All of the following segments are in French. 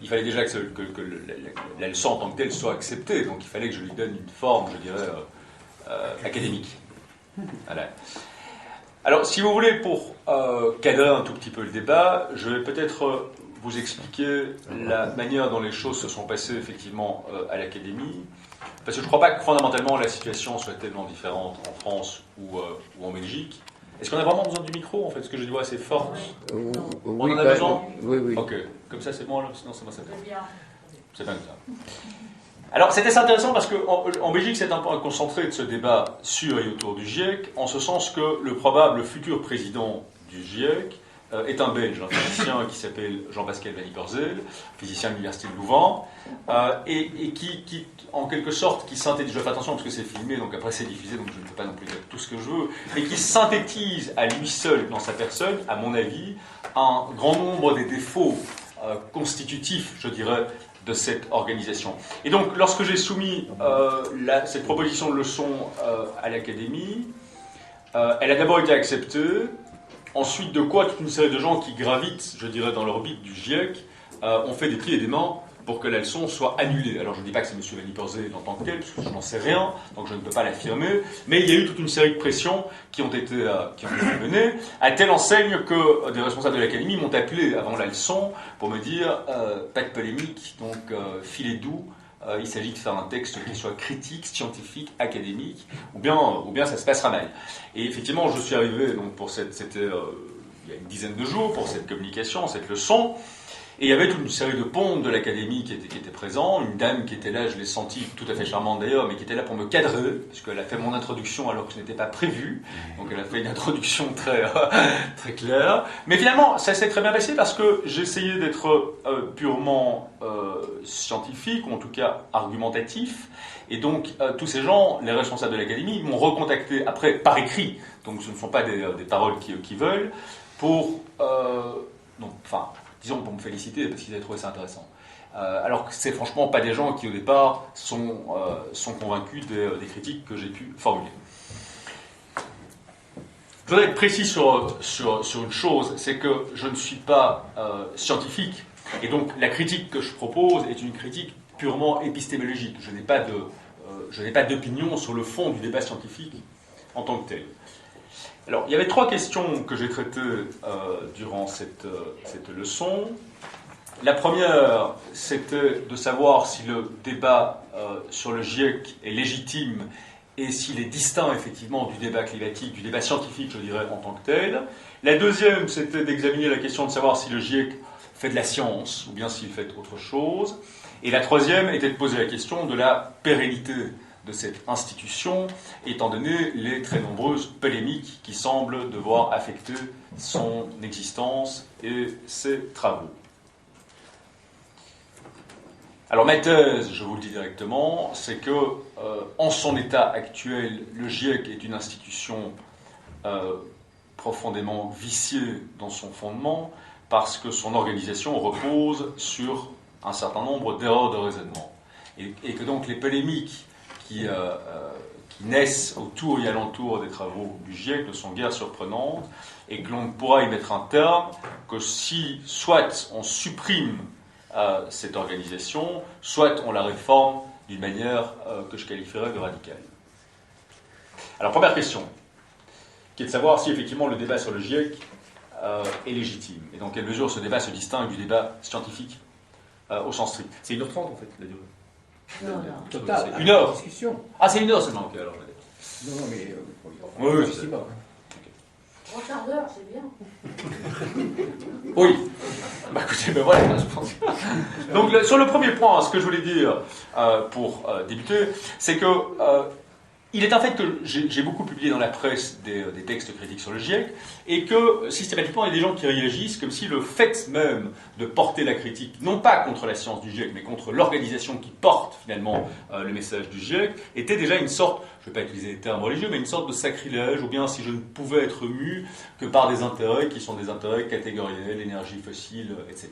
Il fallait déjà que la leçon en tant que telle soit acceptée, donc il fallait que je lui donne une forme, je dirais, académique. Voilà. Alors, si vous voulez, pour cadrer un tout petit peu le débat, je vais peut-être vous expliquer la manière dont les choses se sont passées effectivement à l'Académie, parce que je ne crois pas que fondamentalement la situation soit tellement différente en France ou en Belgique. Est-ce qu'on a vraiment besoin du micro, en fait? Est-ce que j'ai une voix assez forte? On en a besoin? Oui. Ok, comme ça c'est bon, sinon c'est moi ça fait. C'est pas comme ça. Alors c'était intéressant parce qu'en Belgique c'est un peu concentré de ce débat sur et autour du GIEC, en ce sens que le probable futur président du GIEC est un Belge, un physicien qui s'appelle Jean-Pascal Van Ypersele, physicien de l'université de Louvain, et qui en quelque sorte, qui synthétise, je fais attention parce que c'est filmé, donc après c'est diffusé, donc je ne peux pas non plus dire tout ce que je veux, mais qui synthétise à lui seul, dans sa personne, à mon avis, un grand nombre des défauts constitutifs, je dirais, de cette organisation. Et donc, lorsque j'ai soumis cette proposition de leçon à l'Académie, elle a d'abord été acceptée, ensuite de quoi toute une série de gens qui gravitent, je dirais, dans l'orbite du GIEC, ont fait des pieds et des mains pour que la leçon soit annulée. Alors je ne dis pas que c'est M. Van Ypersele en tant que tel, parce que je n'en sais rien, donc je ne peux pas l'affirmer, mais il y a eu toute une série de pressions qui ont été menées, à telle enseigne que des responsables de l'Académie m'ont appelé avant la leçon pour me dire pas de polémique, donc filet doux, il s'agit de faire un texte qui soit critique, scientifique, académique, ou bien ça se passera mal. Et effectivement, je suis arrivé, donc c'était il y a une dizaine de jours, pour cette communication, cette leçon. Et il y avait toute une série de pontes de l'Académie qui étaient présents, une dame qui était là, je l'ai sentie tout à fait charmante d'ailleurs, mais qui était là pour me cadrer, parce qu'elle a fait mon introduction alors que ce n'était pas prévu, donc elle a fait une introduction très claire. Mais finalement, ça s'est très bien passé parce que j'essayais d'être purement scientifique, ou en tout cas argumentatif, et donc tous ces gens, les responsables de l'Académie, m'ont recontacté après par écrit, donc ce ne sont pas des paroles qui veulent, pour... disons pour me féliciter parce qu'ils avaient trouvé ça intéressant. Alors que c'est franchement pas des gens qui au départ sont convaincus des critiques que j'ai pu formuler. Je voudrais être précis sur une chose, c'est que je ne suis pas scientifique, et donc la critique que je propose est une critique purement épistémologique. Je n'ai pas d'opinion sur le fond du débat scientifique en tant que tel. Alors, il y avait trois questions que j'ai traitées durant cette leçon. La première, c'était de savoir si le débat sur le GIEC est légitime et s'il est distinct effectivement du débat climatique, du débat scientifique, je dirais, en tant que tel. La deuxième, c'était d'examiner la question de savoir si le GIEC fait de la science ou bien s'il fait autre chose. Et la troisième était de poser la question de la pérennité de cette institution, étant donné les très nombreuses polémiques qui semblent devoir affecter son existence et ses travaux. Alors ma thèse, je vous le dis directement, c'est que en son état actuel, le GIEC est une institution profondément viciée dans son fondement, parce que son organisation repose sur un certain nombre d'erreurs de raisonnement. Et que donc les polémiques qui naissent autour et alentour des travaux du GIEC ne sont guère surprenantes, et que l'on ne pourra y mettre un terme que si soit on supprime cette organisation, soit on la réforme d'une manière que je qualifierais de radicale. Alors première question, qui est de savoir si effectivement le débat sur le GIEC est légitime, et dans quelle mesure ce débat se distingue du débat scientifique au sens strict. C'est 1h30 en fait la durée. Non, total. C'est 1 heure. Discussion. Ah, c'est 1 heure seulement. Ok, alors je vais Non, mais oui, c'est pas. Un quart d'heure, c'est bien. Oui. Bah écoutez, ben voilà, je pense. Donc sur le premier point, ce que je voulais dire pour débuter, c'est que il est un fait que j'ai beaucoup publié dans la presse des textes critiques sur le GIEC, et que systématiquement il y a des gens qui réagissent comme si le fait même de porter la critique, non pas contre la science du GIEC, mais contre l'organisation qui porte finalement le message du GIEC, était déjà une sorte, je ne vais pas utiliser les termes religieux, mais une sorte de sacrilège, ou bien si je ne pouvais être mu que par des intérêts qui sont des intérêts catégoriels, l'énergie fossile, etc.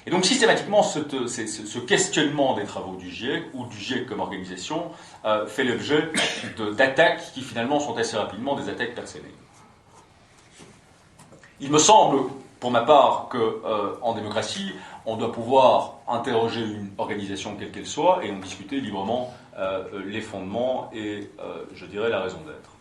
Et donc systématiquement, ce questionnement des travaux du GIEC, ou du GIEC comme organisation, fait l'objet d'attaques qui finalement sont assez rapidement des attaques personnelles. Il me semble pour ma part, qu'en démocratie, on doit pouvoir interroger une organisation quelle qu'elle soit et en discuter librement les fondements et, je dirais, la raison d'être.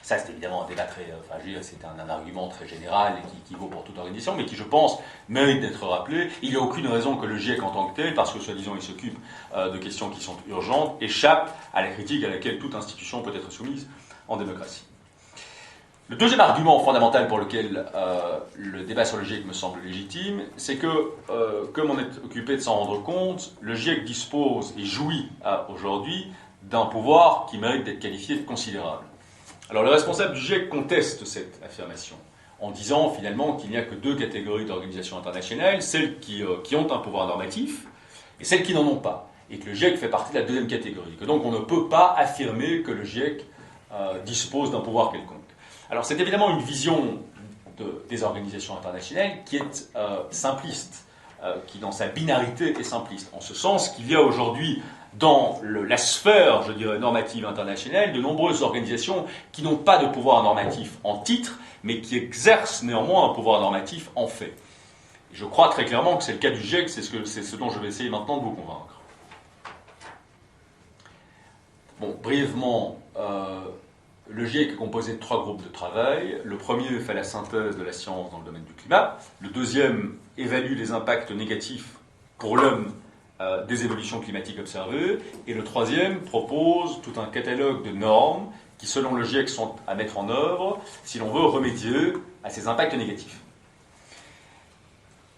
Ça, c'est évidemment un débat très... Enfin, je veux dire, c'est un argument très général et qui vaut pour toute organisation, mais qui, je pense, mérite d'être rappelé. Il n'y a aucune raison que le GIEC en tant que tel, parce que, soi-disant, il s'occupe de questions qui sont urgentes, échappe à la critique à laquelle toute institution peut être soumise en démocratie. Le deuxième argument fondamental pour lequel le débat sur le GIEC me semble légitime, c'est que, comme on est occupé de s'en rendre compte, le GIEC dispose et jouit aujourd'hui d'un pouvoir qui mérite d'être qualifié de considérable. Alors le responsable du GIEC conteste cette affirmation en disant finalement qu'il n'y a que deux catégories d'organisations internationales, celles qui ont un pouvoir normatif et celles qui n'en ont pas, et que le GIEC fait partie de la deuxième catégorie, que donc on ne peut pas affirmer que le GIEC dispose d'un pouvoir quelconque. Alors c'est évidemment une vision des organisations internationales qui est simpliste, qui dans sa binarité est simpliste, en ce sens qu'il y a aujourd'hui dans la sphère, je dirais, normative internationale, de nombreuses organisations qui n'ont pas de pouvoir normatif en titre, mais qui exercent néanmoins un pouvoir normatif en fait. Et je crois très clairement que c'est le cas du GIEC, c'est ce dont je vais essayer maintenant de vous convaincre. Bon, brièvement, le GIEC est composé de 3 groupes de travail. Le premier fait la synthèse de la science dans le domaine du climat. Le deuxième évalue les impacts négatifs pour l'homme des évolutions climatiques observées. Et le troisième propose tout un catalogue de normes qui, selon le GIEC, sont à mettre en œuvre si l'on veut remédier à ces impacts négatifs.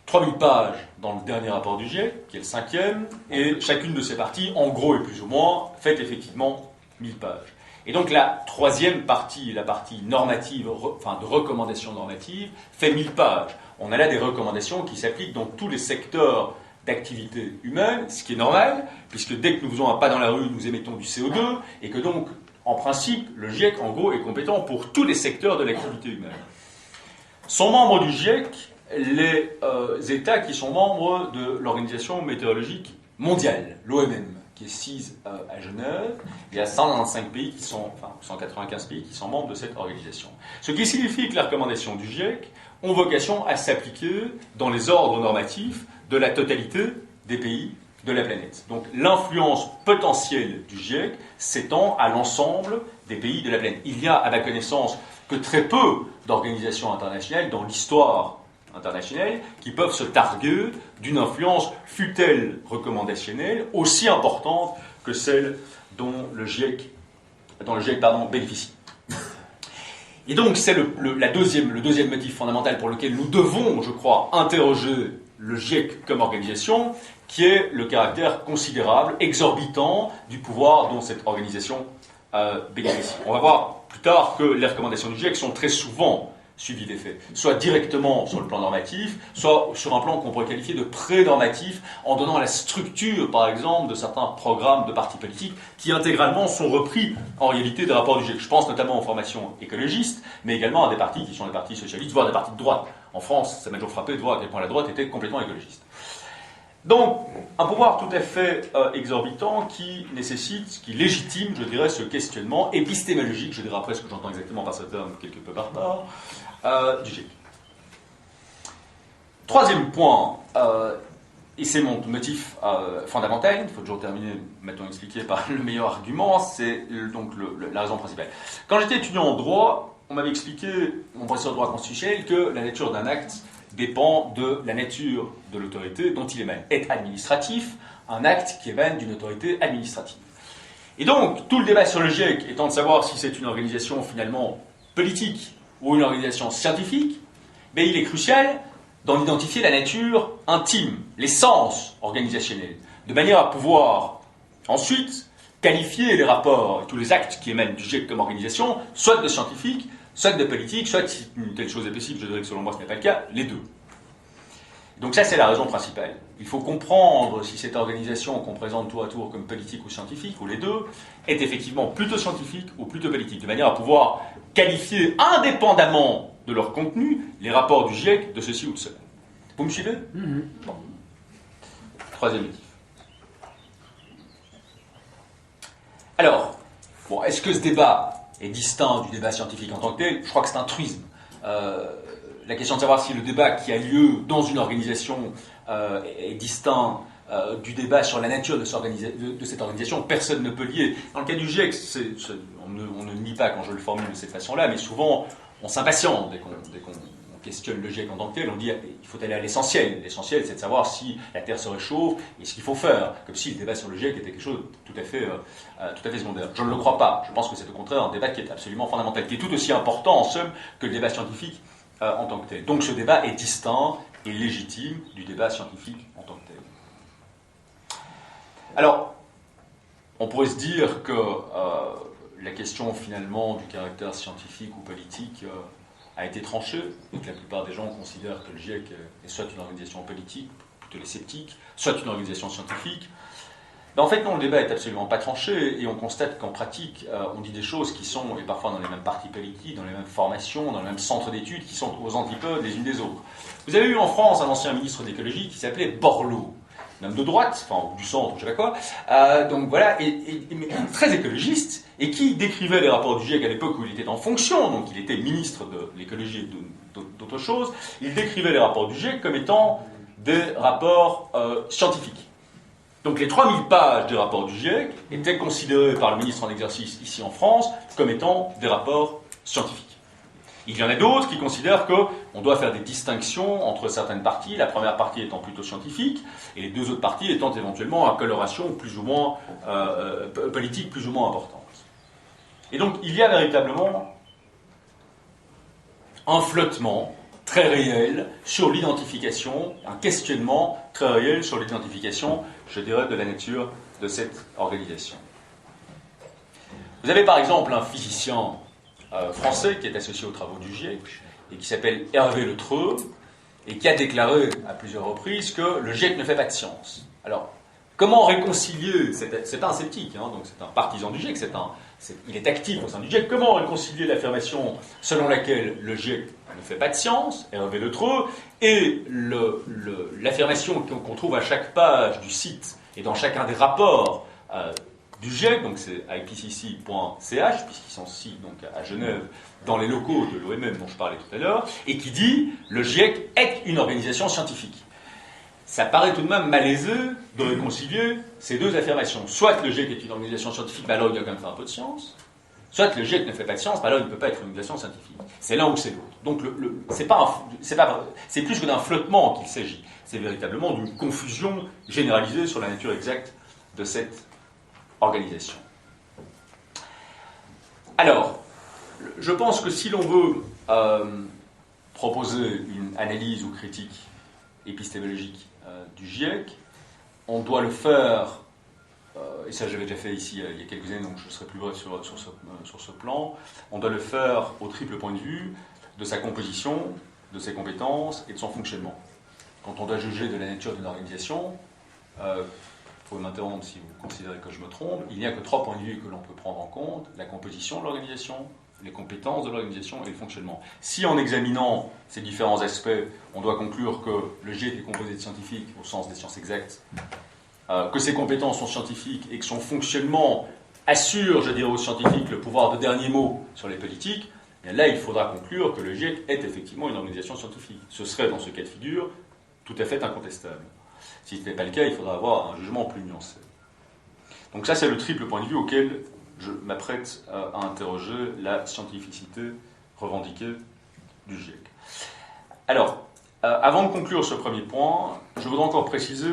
3000 pages dans le dernier rapport du GIEC, qui est le 5e, et chacune de ces parties, en gros et plus ou moins, fait effectivement 1000 pages. Et donc la troisième partie, la partie normative, enfin de recommandations normatives, fait 1000 pages. On a là des recommandations qui s'appliquent dans tous les secteurs d'activité humaine, ce qui est normal, puisque dès que nous faisons un pas dans la rue, nous émettons du CO2, et que donc, en principe, le GIEC, en gros, est compétent pour tous les secteurs de l'activité humaine. Sont membres du GIEC les États qui sont membres de l'Organisation météorologique mondiale, l'OMM, qui est sise à Genève. Il y a 195 pays qui sont, enfin 195 pays qui sont membres de cette organisation. Ce qui signifie que les recommandations du GIEC ont vocation à s'appliquer dans les ordres normatifs de la totalité des pays de la planète. Donc l'influence potentielle du GIEC s'étend à l'ensemble des pays de la planète. Il y a, à ma connaissance, que très peu d'organisations internationales dans l'histoire internationale qui peuvent se targuer d'une influence, fût-elle recommandationnelle, aussi importante que celle dont le GIEC bénéficie. Et donc c'est le deuxième motif fondamental pour lequel nous devons, je crois, interroger le GIEC comme organisation, qui est le caractère considérable, exorbitant du pouvoir dont cette organisation bénéficie. On va voir plus tard que les recommandations du GIEC sont très souvent suivies des faits, soit directement sur le plan normatif, soit sur un plan qu'on pourrait qualifier de pré-normatif, en donnant la structure, par exemple, de certains programmes de partis politiques qui intégralement sont repris en réalité des rapports du GIEC. Je pense notamment aux formations écologistes, mais également à des partis qui sont les partis socialistes, voire des partis de droite. En France, ça m'a toujours frappé de voir à quel point la droite était complètement écologiste. Donc, un pouvoir tout à fait exorbitant qui nécessite, qui légitime, je dirais, ce questionnement épistémologique, je dirais après ce que j'entends exactement par ce terme quelque peu barbare, du GIEC. Troisième point, et c'est mon motif fondamental, il faut toujours terminer, maintenant expliqué par le meilleur argument, c'est donc la raison principale. Quand j'étais étudiant en droit, on m'avait expliqué, mon professeur de droit constitutionnel, que la nature d'un acte dépend de la nature de l'autorité dont il émane. Est administratif un acte qui émane d'une autorité administrative. Et donc, tout le débat sur le GIEC étant de savoir si c'est une organisation finalement politique ou une organisation scientifique, mais il est crucial d'en identifier la nature intime, l'essence organisationnelle, de manière à pouvoir ensuite qualifier les rapports et tous les actes qui émanent du GIEC comme organisation, soit de scientifiques, soit de politique, soit si une telle chose est possible, je dirais que selon moi ce n'est pas le cas, les deux. Donc ça c'est la raison principale. Il faut comprendre si cette organisation qu'on présente tour à tour comme politique ou scientifique, ou les deux, est effectivement plutôt scientifique ou plutôt politique, de manière à pouvoir qualifier indépendamment de leur contenu les rapports du GIEC de ceci ou de cela. Vous me suivez ? Bon. Troisième motif. Alors, est-ce que ce débat est distinct du débat scientifique en tant que tel ? Je crois que c'est un truisme. la question de savoir si le débat qui a lieu dans une organisation est distinct du débat sur la nature de cette organisation, personne ne peut lier. Dans le cas du GIEC, on ne nie pas quand je le formule de cette façon-là, mais souvent on s'impatiente dès qu'on questionne le GIEC en tant que tel, on dit il faut aller à l'essentiel. L'essentiel, c'est de savoir si la Terre se réchauffe et ce qu'il faut faire, comme si le débat sur le GIEC était quelque chose de tout à fait secondaire. Je ne le crois pas. Je pense que c'est au contraire un débat qui est absolument fondamental, qui est tout aussi important en somme que le débat scientifique en tant que tel. Donc ce débat est distinct et légitime du débat scientifique en tant que tel. Alors, on pourrait se dire que la question finalement du caractère scientifique ou politique a été tranchée, et que la plupart des gens considèrent que le GIEC est soit une organisation politique, plutôt les sceptiques, soit une organisation scientifique. Mais en fait, non, le débat n'est absolument pas tranché, et on constate qu'en pratique, on dit des choses qui sont, et parfois dans les mêmes partis politiques, dans les mêmes formations, dans les mêmes centres d'études, qui sont aux antipodes les unes des autres. Vous avez eu en France un ancien ministre d'écologie qui s'appelait Borloo, un homme de droite, enfin du centre, je ne sais pas quoi, donc voilà, et très écologiste, et qui décrivait les rapports du GIEC à l'époque où il était en fonction, donc il était ministre de l'écologie et d'autres choses, il décrivait les rapports du GIEC comme étant des rapports scientifiques. Donc les 3000 pages des rapports du GIEC étaient considérées par le ministre en exercice ici en France comme étant des rapports scientifiques. Il y en a d'autres qui considèrent qu'on doit faire des distinctions entre certaines parties, la première partie étant plutôt scientifique, et les deux autres parties étant éventuellement à coloration plus ou moins politique plus ou moins importante. Et donc il y a véritablement un flottement très réel sur l'identification, un questionnement très réel sur l'identification, je dirais, de la nature de cette organisation. Vous avez par exemple un physicien français qui est associé aux travaux du GIEC et qui s'appelle Hervé Le Treut et qui a déclaré à plusieurs reprises que le GIEC ne fait pas de science. Alors, comment réconcilier, c'est pas un sceptique, hein, donc c'est un partisan du GIEC, il est actif au sein du GIEC, comment réconcilier l'affirmation selon laquelle le GIEC ne fait pas de science, Hervé Le Treut, et l'affirmation qu'on trouve à chaque page du site et dans chacun des rapports du GIEC, donc c'est ipcc.ch, puisqu'ils sont ici donc à Genève, dans les locaux de l'OMM dont je parlais tout à l'heure, et qui dit « le GIEC est une organisation scientifique ». Ça paraît tout de même malaiseux de réconcilier ces deux affirmations. Soit le GIEC est une organisation scientifique, mais alors il doit quand même faire un peu de science, soit le GIEC ne fait pas de science, mais alors il ne peut pas être une organisation scientifique. C'est l'un ou c'est l'autre. Donc c'est plus que d'un flottement qu'il s'agit, c'est véritablement d'une confusion généralisée sur la nature exacte de cette organisation. Alors, je pense que si l'on veut proposer une analyse ou critique épistémologique du GIEC, on doit le faire, et ça j'avais déjà fait ici il y a quelques années, donc je serai plus bref sur ce plan, on doit le faire au triple point de vue de sa composition, de ses compétences et de son fonctionnement. Quand on doit juger de la nature d'une organisation, vous pouvez m'interrompre si vous considérez que je me trompe, il n'y a que 3 points de vue que l'on peut prendre en compte: la composition de l'organisation, les compétences de l'organisation et le fonctionnement. Si en examinant ces différents aspects, on doit conclure que le GIEC est composé de scientifiques au sens des sciences exactes, que ses compétences sont scientifiques et que son fonctionnement assure, je dirais, aux scientifiques le pouvoir de dernier mot sur les politiques, bien là il faudra conclure que le GIEC est effectivement une organisation scientifique. Ce serait dans ce cas de figure tout à fait incontestable. Si ce n'est pas le cas, il faudra avoir un jugement plus nuancé. Donc ça, c'est le triple point de vue auquel je m'apprête à interroger la scientificité revendiquée du GIEC. Alors, avant de conclure ce premier point, je voudrais encore préciser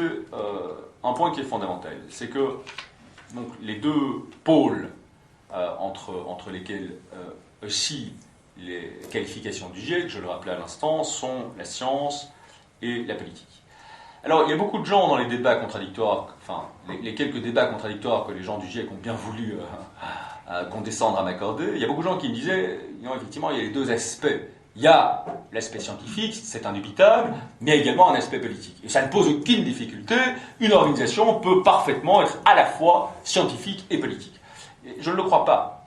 un point qui est fondamental. C'est que donc, les deux pôles entre lesquels oscillent les qualifications du GIEC, je le rappelais à l'instant, sont la science et la politique. Alors, il y a beaucoup de gens dans les débats contradictoires, enfin, les quelques débats contradictoires que les gens du GIEC ont bien voulu condescendre à m'accorder, il y a beaucoup de gens qui me disaient, non, effectivement, il y a les deux aspects. Il y a l'aspect scientifique, c'est indubitable, mais il y a également un aspect politique. Et ça ne pose aucune difficulté, une organisation peut parfaitement être à la fois scientifique et politique. Et je ne le crois pas.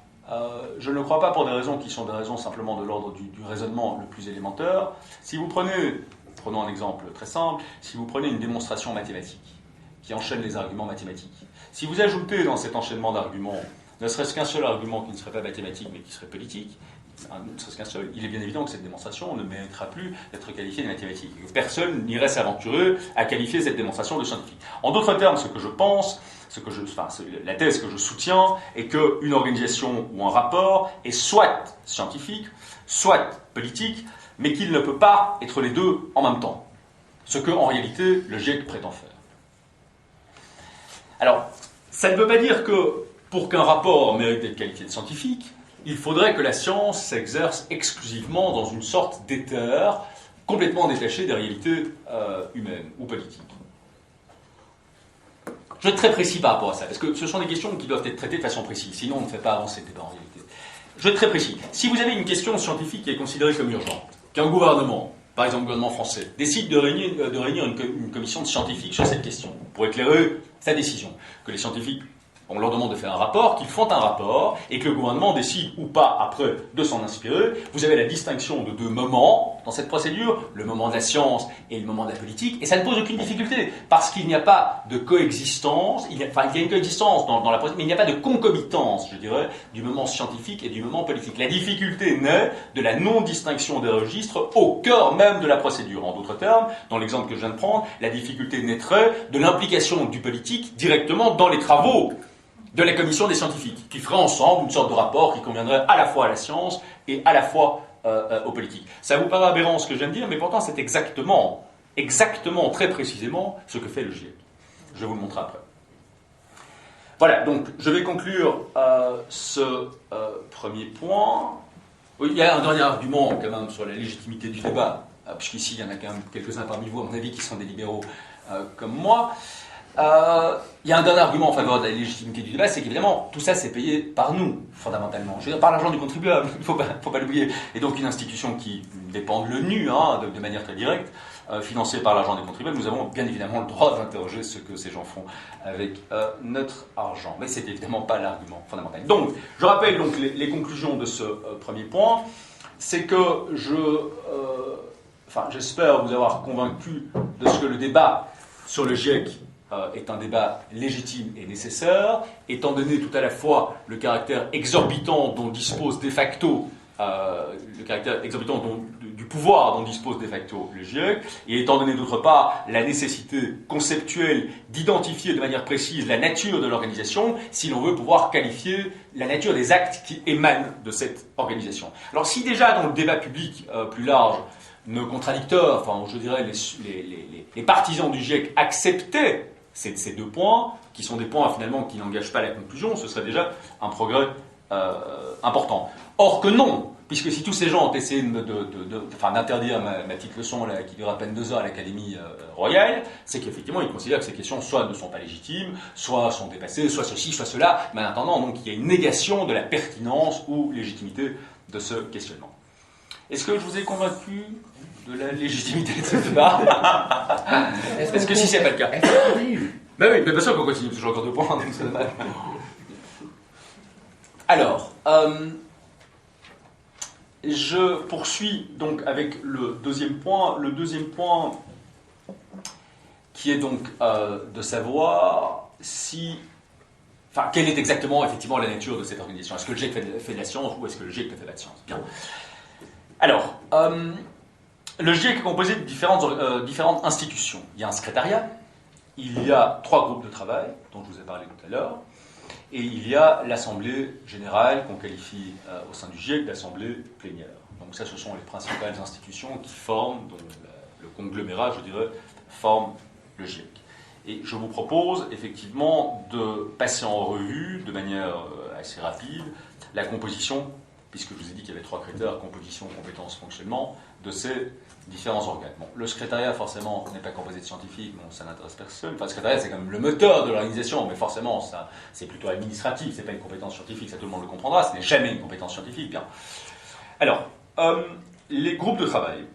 Je ne le crois pas pour des raisons qui sont des raisons simplement de l'ordre du raisonnement le plus élémentaire. Si vous prenons un exemple très simple, si vous prenez une démonstration mathématique qui enchaîne les arguments mathématiques, si vous ajoutez dans cet enchaînement d'arguments ne serait-ce qu'un seul argument qui ne serait pas mathématique mais qui serait politique, ne serait-ce qu'un seul, il est bien évident que cette démonstration ne méritera plus d'être qualifiée de mathématique. Personne n'irait s'aventurer à qualifier cette démonstration de scientifique. En d'autres termes, ce que je pense, la thèse que je soutiens est qu'une organisation ou un rapport est soit scientifique, soit politique, mais qu'il ne peut pas être les deux en même temps. Ce que, en réalité, le GIEC prétend faire. Alors, ça ne veut pas dire que, pour qu'un rapport mérite d'être qualifié de scientifique, il faudrait que la science s'exerce exclusivement dans une sorte d'éther complètement détaché des réalités humaines ou politiques. Je vais être très précis par rapport à ça, parce que ce sont des questions qui doivent être traitées de façon précise, sinon on ne fait pas avancer le débat en réalité. Je vais être très précis. Si vous avez une question scientifique qui est considérée comme urgente, qu'un gouvernement, par exemple le gouvernement français, décide de réunir une commission de scientifiques sur cette question, pour éclairer sa décision, que les scientifiques, on leur demande de faire un rapport, qu'ils font un rapport, et que le gouvernement décide ou pas après de s'en inspirer, vous avez la distinction de deux moments dans cette procédure, le moment de la science et le moment de la politique, et ça ne pose aucune difficulté, parce qu'il n'y a pas de coexistence, il y a une coexistence dans la procédure, mais il n'y a pas de concomitance, je dirais, du moment scientifique et du moment politique. La difficulté naît de la non-distinction des registres au cœur même de la procédure. En d'autres termes, dans l'exemple que je viens de prendre, la difficulté naîtrait de l'implication du politique directement dans les travaux de la commission des scientifiques, qui ferait ensemble une sorte de rapport qui conviendrait à la fois à la science et à la fois aux politiques. Ça vous paraît aberrant ce que je viens de dire, mais pourtant c'est exactement, très précisément ce que fait le GIEC. Je vais vous le montrer après. Voilà, donc je vais conclure ce premier point. Oui, il y a un dernier argument quand même sur la légitimité du débat, puisqu'ici il y en a quand même quelques-uns parmi vous, à mon avis, qui sont des libéraux comme moi. Il y a un dernier argument en faveur de la légitimité du débat, c'est qu'évidemment, tout ça c'est payé par nous, fondamentalement. Je veux dire, par l'argent du contribuable, il ne faut pas l'oublier. Et donc une institution qui dépend de l'ONU, de manière très directe, financée par l'argent des contribuables, nous avons bien évidemment le droit d'interroger ce que ces gens font avec notre argent. Mais c'est évidemment pas l'argument fondamental. Donc, je rappelle donc les conclusions de ce premier point. C'est que j'espère vous avoir convaincu de ce que le débat sur le GIEC est un débat légitime et nécessaire, étant donné tout à la fois le caractère exorbitant dont dispose de facto, du pouvoir dont dispose de facto le GIEC, et étant donné d'autre part la nécessité conceptuelle d'identifier de manière précise la nature de l'organisation, si l'on veut pouvoir qualifier la nature des actes qui émanent de cette organisation. Alors si déjà dans le débat public plus large, nos contradicteurs, je dirais les partisans du GIEC acceptaient ces deux points, qui sont des points finalement qui n'engagent pas la conclusion, ce serait déjà un progrès important. Or que non, puisque si tous ces gens ont essayé d'interdire ma petite leçon là, qui dure à peine 2 heures à l'Académie royale, c'est qu'effectivement ils considèrent que ces questions soit ne sont pas légitimes, soit sont dépassées, soit ceci, soit cela, mais en attendant, donc, il y a une négation de la pertinence ou légitimité de ce questionnement. Est-ce que je vous ai convaincu de la légitimité de ce débat? Est-ce que si c'est pas le cas? Ben oui, mais bien sûr qu'on continue, toujours encore 2 points, donc c'est dommage. Alors, je poursuis donc avec le deuxième point. Le deuxième point qui est donc de savoir quelle est exactement effectivement la nature de cette organisation. Est-ce que le GIEC fait de la science ou est-ce que le GIEC ne fait pas de science? Bien. Alors, le GIEC est composé de différentes institutions. Il y a un secrétariat, il y a 3 groupes de travail, dont je vous ai parlé tout à l'heure, et il y a l'Assemblée générale, qu'on qualifie au sein du GIEC d'Assemblée plénière. Donc ça, ce sont les principales institutions qui forment, dont le conglomérat, je dirais, forme le GIEC. Et je vous propose effectivement de passer en revue, de manière assez rapide, la composition, puisque je vous ai dit qu'il y avait 3 critères, composition, compétence, fonctionnement, de ces différents organes. Bon, le secrétariat, forcément, n'est pas composé de scientifiques, bon, ça n'intéresse personne. Enfin, le secrétariat, c'est quand même le moteur de l'organisation, mais forcément, ça, c'est plutôt administratif, c'est pas une compétence scientifique, ça tout le monde le comprendra, ce n'est jamais une compétence scientifique. Bien. Alors, les groupes de travail.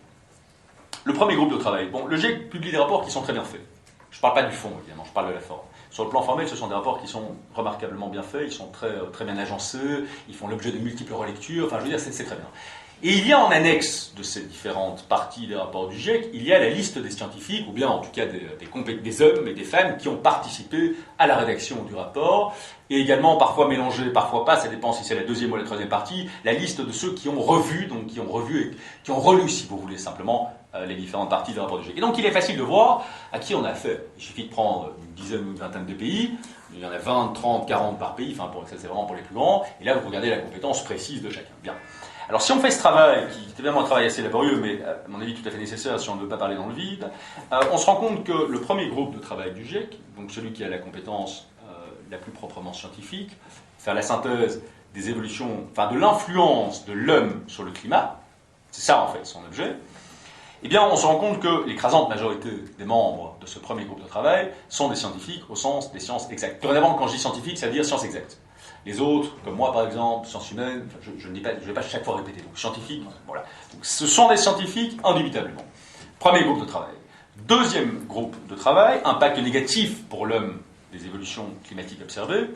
Le premier groupe de travail. Bon, le GIEC publie des rapports qui sont très bien faits. Je ne parle pas du fond, évidemment, je parle de la forme. Sur le plan formel, ce sont des rapports qui sont remarquablement bien faits, ils sont très bien agencés, ils font l'objet de multiples relectures, enfin, je veux dire, c'est très bien. Et il y a en annexe de ces différentes parties des rapports du GIEC, il y a la liste des scientifiques, ou bien en tout cas des hommes et des femmes qui ont participé à la rédaction du rapport, et également parfois mélangé, parfois pas, ça dépend si c'est la deuxième ou la troisième partie, la liste de ceux qui ont revu, donc qui ont relu, si vous voulez, simplement les différentes parties du rapport du GIEC. Et donc il est facile de voir à qui on a affaire. Il suffit de prendre une dizaine ou une vingtaine de pays, il y en a 20, 30, 40 par pays, enfin ça c'est vraiment pour les plus grands, et là vous regardez la compétence précise de chacun. Bien. Alors si on fait ce travail, qui est évidemment un travail assez laborieux, mais à mon avis tout à fait nécessaire si on ne veut pas parler dans le vide, on se rend compte que le premier groupe de travail du GIEC, donc celui qui a la compétence la plus proprement scientifique, faire la synthèse des évolutions, enfin de l'influence de l'homme sur le climat, c'est ça en fait son objet, eh bien on se rend compte que l'écrasante majorité des membres de ce premier groupe de travail sont des scientifiques au sens des sciences exactes. Dorénavant, quand je dis scientifique, ça veut dire sciences exactes. Les autres, comme moi par exemple, sciences humaines, enfin, je ne vais pas chaque fois répéter, donc scientifiques, voilà. Donc, ce sont des scientifiques indubitablement. Premier groupe de travail. Deuxième groupe de travail, impact négatif pour l'homme des évolutions climatiques observées.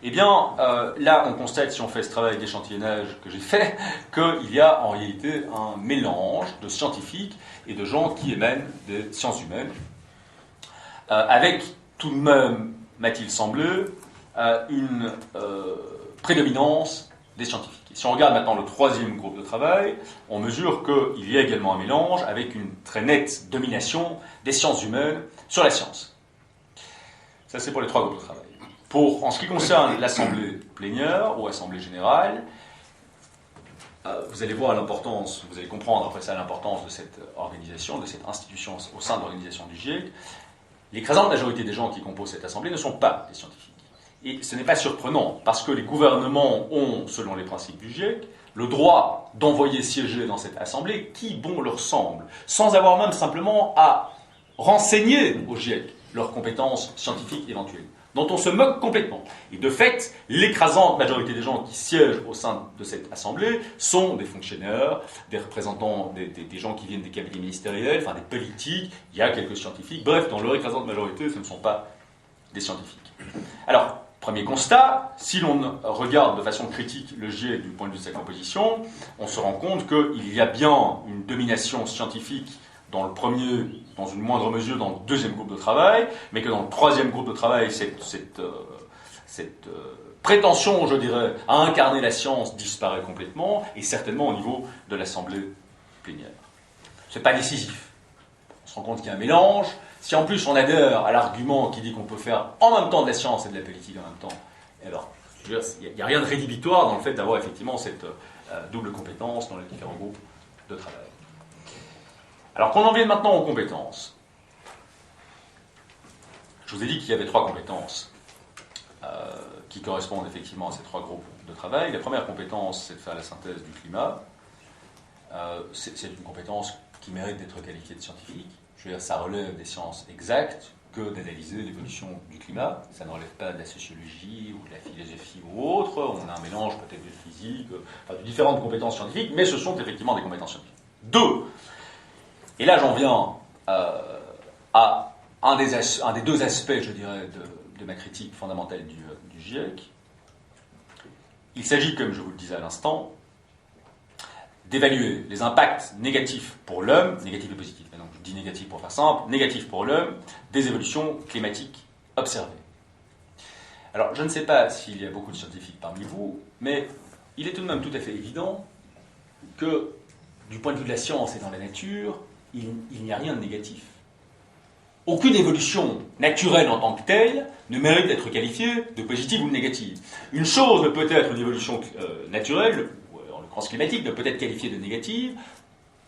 Eh bien, là, on constate, si on fait ce travail d'échantillonnage que j'ai fait, qu'il y a en réalité un mélange de scientifiques et de gens qui émanent des sciences humaines, avec tout de même, m'a-t-il semblé, une prédominance des scientifiques. Et si on regarde maintenant le troisième groupe de travail, on mesure qu'il y a également un mélange avec une très nette domination des sciences humaines sur la science. Ça, c'est pour les trois groupes de travail. En ce qui concerne l'assemblée plénière ou assemblée générale, vous allez voir l'importance, vous allez comprendre après ça l'importance de cette organisation, de cette institution au sein de l'organisation du GIEC. L'écrasante majorité des gens qui composent cette assemblée ne sont pas des scientifiques. Et ce n'est pas surprenant, parce que les gouvernements ont, selon les principes du GIEC, le droit d'envoyer siéger dans cette assemblée qui bon leur semble, sans avoir même simplement à renseigner au GIEC leurs compétences scientifiques éventuelles, dont on se moque complètement. Et de fait, l'écrasante majorité des gens qui siègent au sein de cette assemblée sont des fonctionnaires, des représentants, des gens qui viennent des cabinets ministériels, enfin des politiques, il y a quelques scientifiques, bref, dans leur écrasante majorité, ce ne sont pas des scientifiques. Alors, premier constat, si l'on regarde de façon critique le GIEC du point de vue de sa composition, on se rend compte qu'il y a bien une domination scientifique dans le premier, dans une moindre mesure dans le deuxième groupe de travail, mais que dans le troisième groupe de travail, cette prétention, je dirais, à incarner la science disparaît complètement, et certainement au niveau de l'assemblée plénière. Ce n'est pas décisif. On se rend compte qu'il y a un mélange. Si en plus on adhère à l'argument qui dit qu'on peut faire en même temps de la science et de la politique en même temps, alors, il n'y a rien de rédhibitoire dans le fait d'avoir effectivement cette double compétence dans les différents groupes de travail. Alors qu'on en vienne maintenant aux compétences. Je vous ai dit qu'il y avait trois compétences qui correspondent effectivement à ces trois groupes de travail. La première compétence, c'est de faire la synthèse du climat. C'est une compétence qui mérite d'être qualifiée de scientifique. Je veux dire, ça relève des sciences exactes que d'analyser l'évolution du climat. Ça ne relève pas de la sociologie ou de la philosophie ou autre. On a un mélange peut-être de physique, enfin de différentes compétences scientifiques, mais ce sont effectivement des compétences scientifiques. Deux, et là j'en viens à un des deux aspects, je dirais, de ma critique fondamentale du GIEC. Il s'agit, comme je vous le disais à l'instant, d'évaluer les impacts négatifs pour l'homme, négatifs et positifs, mais donc je dis négatifs pour faire simple, négatifs pour l'homme, des évolutions climatiques observées. Alors je ne sais pas s'il y a beaucoup de scientifiques parmi vous, mais il est tout de même tout à fait évident que du point de vue de la science et dans la nature, il n'y a rien de négatif. Aucune évolution naturelle en tant que telle ne mérite d'être qualifiée de positive ou de négative. Une chose ne peut être une évolution naturelle, en l'occurrence climatique, ne peut être qualifiée de négative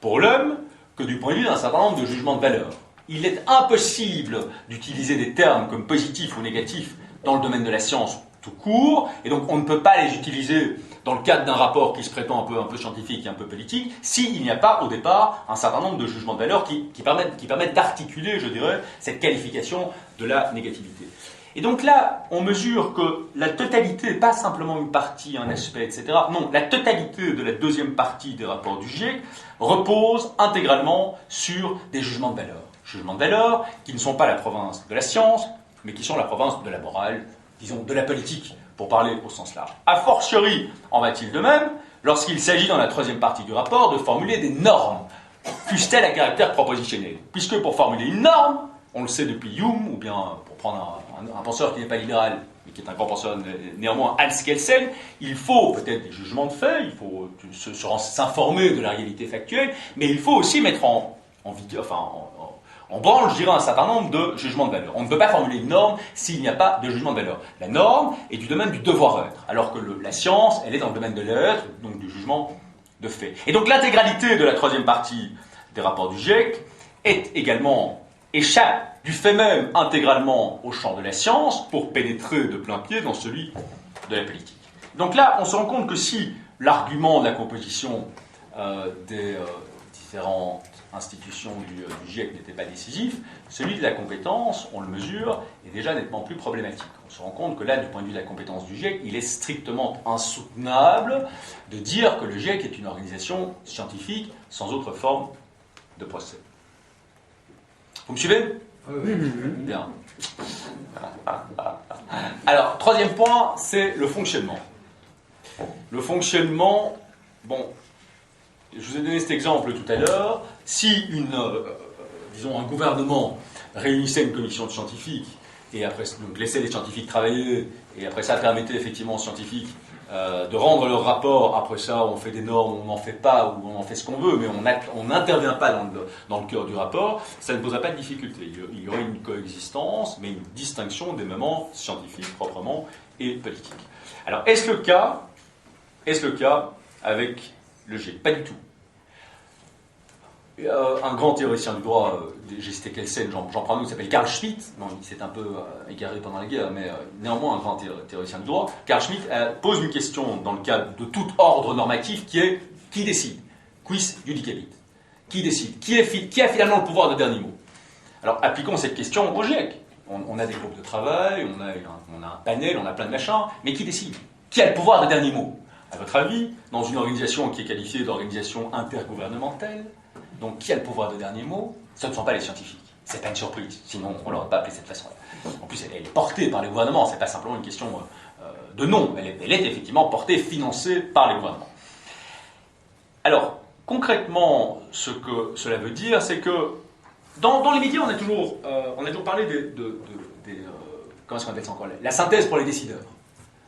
pour l'homme que du point de vue d'un certain nombre de jugements de valeur. Il est impossible d'utiliser des termes comme positifs ou négatifs dans le domaine de la science tout court, et donc on ne peut pas les utiliser dans le cadre d'un rapport qui se prétend un peu scientifique et un peu politique, s'il n'y a pas au départ un certain nombre de jugements de valeur qui permettent d'articuler, je dirais, cette qualification de la négativité. Et donc là, on mesure que la totalité, pas simplement une partie, un aspect, etc. Non, la totalité de la deuxième partie des rapports du GIEC repose intégralement sur des jugements de valeur. Jugements de valeur qui ne sont pas la province de la science, mais qui sont la province de la morale, disons, de la politique, pour parler au sens large. A fortiori, en va-t-il de même lorsqu'il s'agit dans la troisième partie du rapport de formuler des normes, fussent-elles à caractère propositionnel. Puisque pour formuler une norme, on le sait depuis Hume, ou bien pour prendre un penseur qui n'est pas libéral, mais qui est un grand penseur néanmoins, Hans Kelsen, il faut peut-être des jugements de fait, il faut s'informer de la réalité factuelle, mais il faut aussi mettre en branle, je dirais, un certain nombre de jugements de valeur. On ne peut pas formuler une norme s'il n'y a pas de jugement de valeur. La norme est du domaine du devoir-être, alors que la science, elle est dans le domaine de l'être, donc du jugement de fait. Et donc l'intégralité de la troisième partie des rapports du GIEC échappe du fait même intégralement au champ de la science pour pénétrer de plein pied dans celui de la politique. Donc là, on se rend compte que si l'argument de la composition des différentes institutions du GIEC n'était pas décisif, celui de la compétence, on le mesure, est déjà nettement plus problématique. On se rend compte que là, du point de vue de la compétence du GIEC, il est strictement insoutenable de dire que le GIEC est une organisation scientifique sans autre forme de procès. Vous me suivez ? Oui. Bien. Alors, troisième point, c'est le fonctionnement. Le fonctionnement, bon, je vous ai donné cet exemple tout à l'heure. Si un gouvernement réunissait une commission de scientifiques et après donc laissait les scientifiques travailler et après ça permettait effectivement aux scientifiques de rendre leur rapport, après ça on fait des normes, on n'en fait pas ou on en fait ce qu'on veut, mais on n'intervient pas dans le cœur du rapport, ça ne poserait pas de difficulté. Il y aurait une coexistence, mais une distinction des moments scientifiques proprement et politiques. Alors est-ce le cas avec le GIEC? Pas du tout. Un grand théoricien du droit, j'ai cité Kelsen, j'en prends un autre, qui s'appelle Carl Schmitt. Bon, il s'est un peu égaré pendant la guerre, mais néanmoins un grand théoricien du droit. Carl Schmitt pose une question dans le cadre de tout ordre normatif qui est: qui décide? Quis judicabit? Qui décide? Qui a finalement le pouvoir de dernier mot? Alors appliquons cette question au GIEC. On a des groupes de travail, on a un panel, on a plein de machins, mais qui décide? Qui a le pouvoir de dernier mot? À votre avis, dans une organisation qui est qualifiée d'organisation intergouvernementale, donc qui a le pouvoir de dernier mot? Ce ne sont pas les scientifiques. C'est pas une surprise, sinon on ne l'aurait pas appelé de cette façon-là. En plus, elle est portée par les gouvernements, c'est pas simplement une question de nom. Elle est effectivement portée, financée par les gouvernements. Alors, concrètement, ce que cela veut dire, c'est que dans les médias, on a toujours parlé comment est-ce qu'on appelle ça encore? La synthèse pour les décideurs.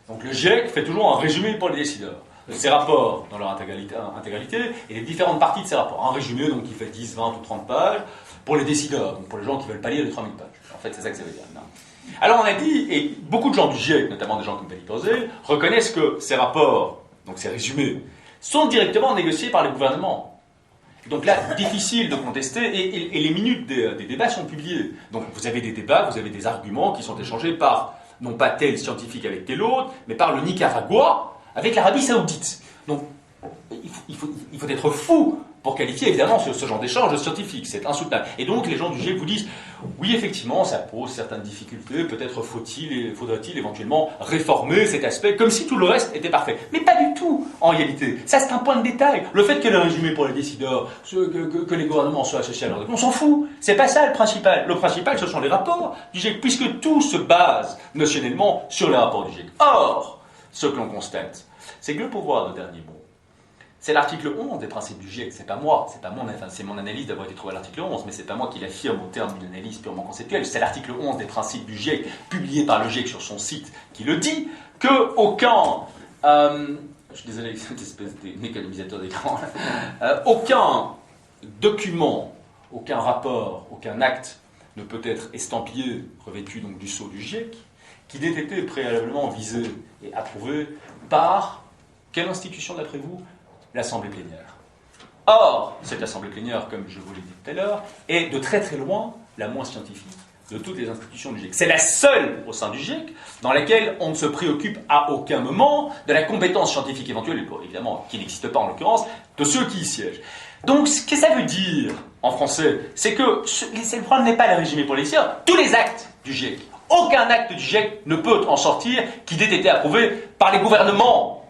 Donc le GIEC fait toujours un résumé pour les décideurs. Ces rapports dans leur intégralité et les différentes parties de ces rapports. Un résumé donc, qui fait 10, 20 ou 30 pages pour les décideurs, donc pour les gens qui ne veulent pas lire les 3000 pages. En fait, c'est ça que ça veut dire. Non. Alors on a dit, et beaucoup de gens du GIEC, notamment des gens comme Pelliposé, reconnaissent que ces rapports, donc ces résumés, sont directement négociés par les gouvernements. Donc là, difficile de contester, et les minutes des débats sont publiées. Donc vous avez des débats, vous avez des arguments qui sont échangés par, non pas tel scientifique avec tel autre, mais par le Nicaragua avec l'Arabie Saoudite. Donc, il faut être fou pour qualifier évidemment ce genre d'échange scientifique, c'est insoutenable. Et donc les gens du GIEC vous disent, oui effectivement ça pose certaines difficultés, peut-être faudrait-il éventuellement réformer cet aspect, comme si tout le reste était parfait. Mais pas du tout en réalité, ça c'est un point de détail. Le fait qu'elle ait résumé pour les décideurs, que les gouvernements soient associés à leur on s'en fout, c'est pas ça le principal. Le principal ce sont les rapports du GIEC, puisque tout se base notionnellement sur les rapports du GIEC. Or, ce que l'on constate, c'est que le pouvoir de dernier mot, c'est l'article 11 des principes du GIEC, c'est pas moi, c'est mon analyse d'avoir été trouvé à l'article 11, mais c'est pas moi qui l'affirme au terme d'une analyse purement conceptuelle, c'est l'article 11 des principes du GIEC, publié par le GIEC sur son site, qui le dit, que aucun, je suis désolé, cette espèce d'économisateur d'écran, aucun document, aucun rapport, aucun acte ne peut être estampillé, revêtu donc du sceau du GIEC, qui n'ait été préalablement visé et approuvé par quelle institution d'après vous? L'Assemblée plénière. Or, cette Assemblée plénière, comme je vous l'ai dit tout à l'heure, est de très très loin la moins scientifique de toutes les institutions du GIEC. C'est la seule au sein du GIEC dans laquelle on ne se préoccupe à aucun moment de la compétence scientifique éventuelle, évidemment qui n'existe pas en l'occurrence, de ceux qui y siègent. Donc ce que ça veut dire en français, c'est que le problème n'est pas le résumé pour les décideurs, tous les actes du GIEC, aucun acte du GIEC ne peut en sortir qui n'ait été approuvé par les gouvernements.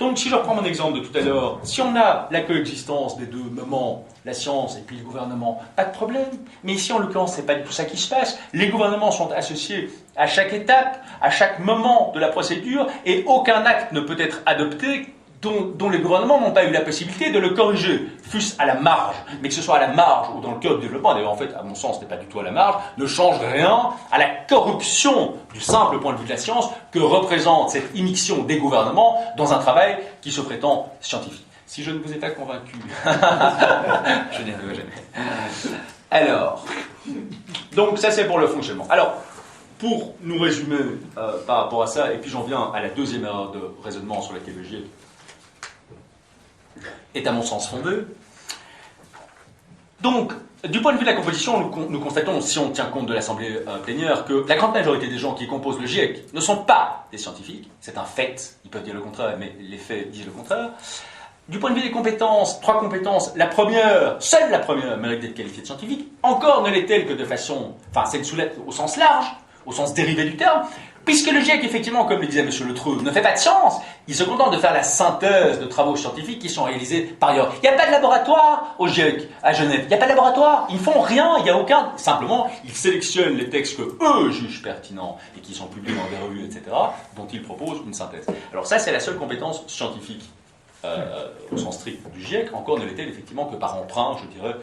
Donc, si je reprends mon exemple de tout à l'heure, si on a la coexistence des deux moments, la science et puis le gouvernement, pas de problème. Mais ici, en l'occurrence, c'est pas du tout ça qui se passe. Les gouvernements sont associés à chaque étape, à chaque moment de la procédure, et aucun acte ne peut être adopté dont les gouvernements n'ont pas eu la possibilité de le corriger, fût-ce à la marge, mais que ce soit à la marge ou dans le cœur du développement, d'ailleurs en fait, à mon sens, ce n'est pas du tout à la marge, ne change rien à la corruption du simple point de vue de la science que représente cette immixtion des gouvernements dans un travail qui se prétend scientifique. Si je ne vous ai pas convaincu, je n'y arriverai jamais. Alors, donc ça c'est pour le fonctionnement. Alors, pour nous résumer par rapport à ça, et puis j'en viens à la deuxième erreur de raisonnement sur laquelle le GIEC est à mon sens fondé. Donc, du point de vue de la composition, nous constatons, si on tient compte de l'Assemblée plénière, que la grande majorité des gens qui composent le GIEC ne sont pas des scientifiques. C'est un fait, ils peuvent dire le contraire, mais les faits disent le contraire. Du point de vue des compétences, 3 compétences, la première, seule la première mérite d'être qualifiée de scientifique, encore ne l'est-elle que de façon, enfin c'est une soulette au sens large, au sens dérivé du terme, puisque le GIEC, effectivement, comme le disait M. Le Treux, ne fait pas de science, il se contente de faire la synthèse de travaux scientifiques qui sont réalisés par ailleurs. Il n'y a pas de laboratoire au GIEC, à Genève, il n'y a pas de laboratoire, ils ne font rien, il n'y a aucun, simplement, ils sélectionnent les textes que eux jugent pertinents et qui sont publiés dans des revues, etc., dont ils proposent une synthèse. Alors ça, c'est la seule compétence scientifique. Au sens strict du GIEC, encore ne l'est-elle effectivement que par emprunt, je dirais,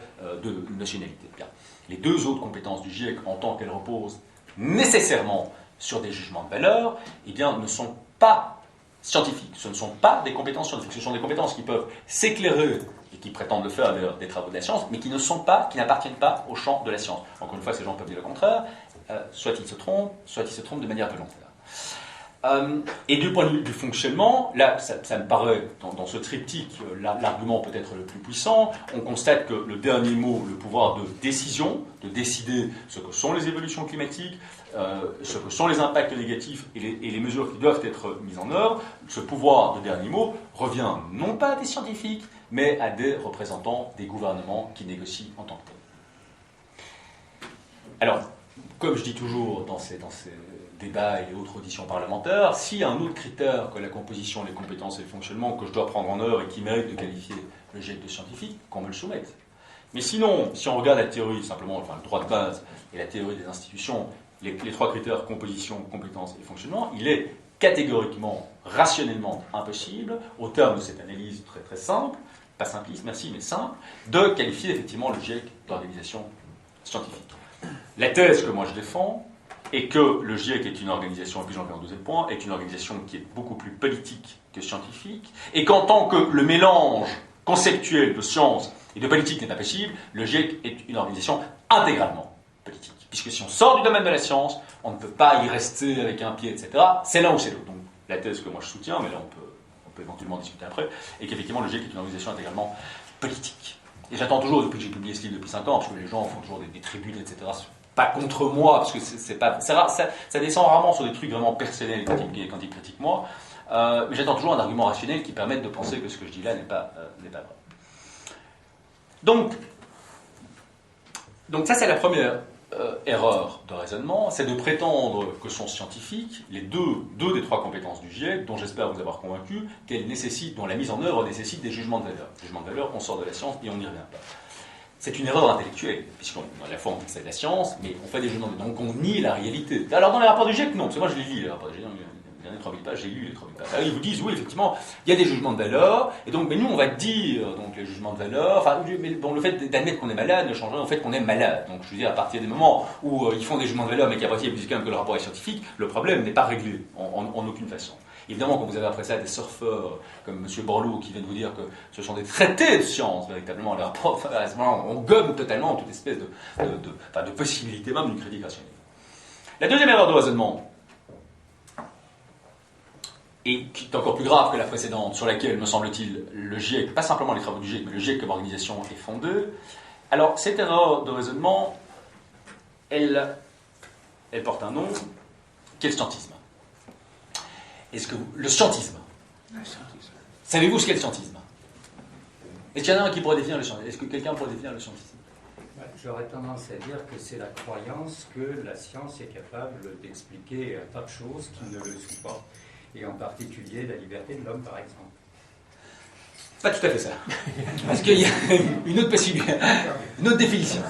de nationalité. Bien. Les 2 autres compétences du GIEC, en tant qu'elles reposent nécessairement sur des jugements de valeur, eh bien, ne sont pas scientifiques. Ce ne sont pas des compétences scientifiques. Ce sont des compétences qui peuvent s'éclairer et qui prétendent le faire des travaux de la science, mais qui n'appartiennent pas au champ de la science. Encore une fois, ces gens peuvent dire le contraire. Soit ils se trompent de manière volontaire. Et du point de vue du fonctionnement, là, ça me paraît, dans ce triptyque, l'argument peut-être le plus puissant. On constate que le dernier mot, le pouvoir de décision, de décider ce que sont les évolutions climatiques, ce que sont les impacts négatifs et les mesures qui doivent être mises en œuvre, ce pouvoir de dernier mot revient non pas à des scientifiques, mais à des représentants des gouvernements qui négocient en tant que tels. Alors, comme je dis toujours dans ces débats et autres auditions parlementaires, s'il y a un autre critère que la composition, les compétences et le fonctionnement que je dois prendre en œuvre et qui mérite de qualifier le GIEC de scientifique, qu'on me le soumette. Mais sinon, si on regarde la théorie, simplement, enfin le droit de base et la théorie des institutions, les 3 critères, composition, compétences et fonctionnement, il est catégoriquement, rationnellement impossible, au terme de cette analyse très très simple, pas simpliste, merci, mais simple, de qualifier effectivement le GIEC d'organisation scientifique. La thèse que moi je défends, et que le GIEC est une organisation, et puis j'en viens au deuxième point, est une organisation qui est beaucoup plus politique que scientifique, et qu'en tant que le mélange conceptuel de science et de politique n'est pas possible, le GIEC est une organisation intégralement politique. Puisque si on sort du domaine de la science, on ne peut pas y rester avec un pied, etc. C'est l'un ou c'est l'autre. Donc la thèse que moi je soutiens, mais là on peut éventuellement discuter après, est qu'effectivement le GIEC est une organisation intégralement politique. Et j'attends toujours, depuis que j'ai publié ce livre depuis 5 ans, parce que les gens font toujours des tribunes, etc., pas contre moi, parce que ça descend rarement sur des trucs vraiment personnels quand ils critiquent moi, mais j'attends toujours un argument rationnel qui permette de penser que ce que je dis là n'est pas vrai. Donc ça c'est la première erreur de raisonnement, c'est de prétendre que sont scientifiques les deux des 3 compétences du GIEC, dont j'espère vous avoir convaincu, dont la mise en œuvre nécessite des jugements de valeur. Les jugements de valeur, on sort de la science et on n'y revient pas. C'est une erreur intellectuelle, puisqu'on à la fois on dit que c'est de la science, mais on fait des jugements de valeur. Donc on nie la réalité. Alors dans les rapports du GIEC, non, parce que moi je les lis, les rapports du GIEC, les derniers 3000 pages, j'ai lu les 3000 pages. Alors, ils vous disent, oui, effectivement, il y a des jugements de valeur, et donc, mais nous on va dire, donc les jugements de valeur, enfin, mais bon, le fait d'admettre qu'on est malade ne change rien au fait qu'on est malade. Donc je veux dire, à partir du moment où ils font des jugements de valeur, mais qu'après ils disent quand même que le rapport est scientifique, le problème n'est pas réglé, en aucune façon. Évidemment, quand vous avez après ça des surfeurs comme M. Borloo qui viennent vous dire que ce sont des traités de science, véritablement, leur propre, à ce moment-là, on gomme totalement toute espèce de possibilité même d'une critique rationnelle. La deuxième erreur de raisonnement, et qui est encore plus grave que la précédente, sur laquelle, me semble-t-il, le GIEC, pas simplement les travaux du GIEC, mais le GIEC comme organisation est fondé. Alors, cette erreur de raisonnement, elle porte un nom, quel scientisme? Est-ce que le scientisme. Savez-vous ce qu'est le scientisme? Est-ce qu'il y en a un qui pourrait définir le scientisme? Est-ce que quelqu'un pourrait définir le scientisme? J'aurais tendance à dire que c'est la croyance que la science est capable d'expliquer un tas de choses qui ne le sont pas. Et en particulier la liberté de l'homme, par exemple. Pas tout à fait ça. Parce qu'il y a une autre possibilité, une autre définition.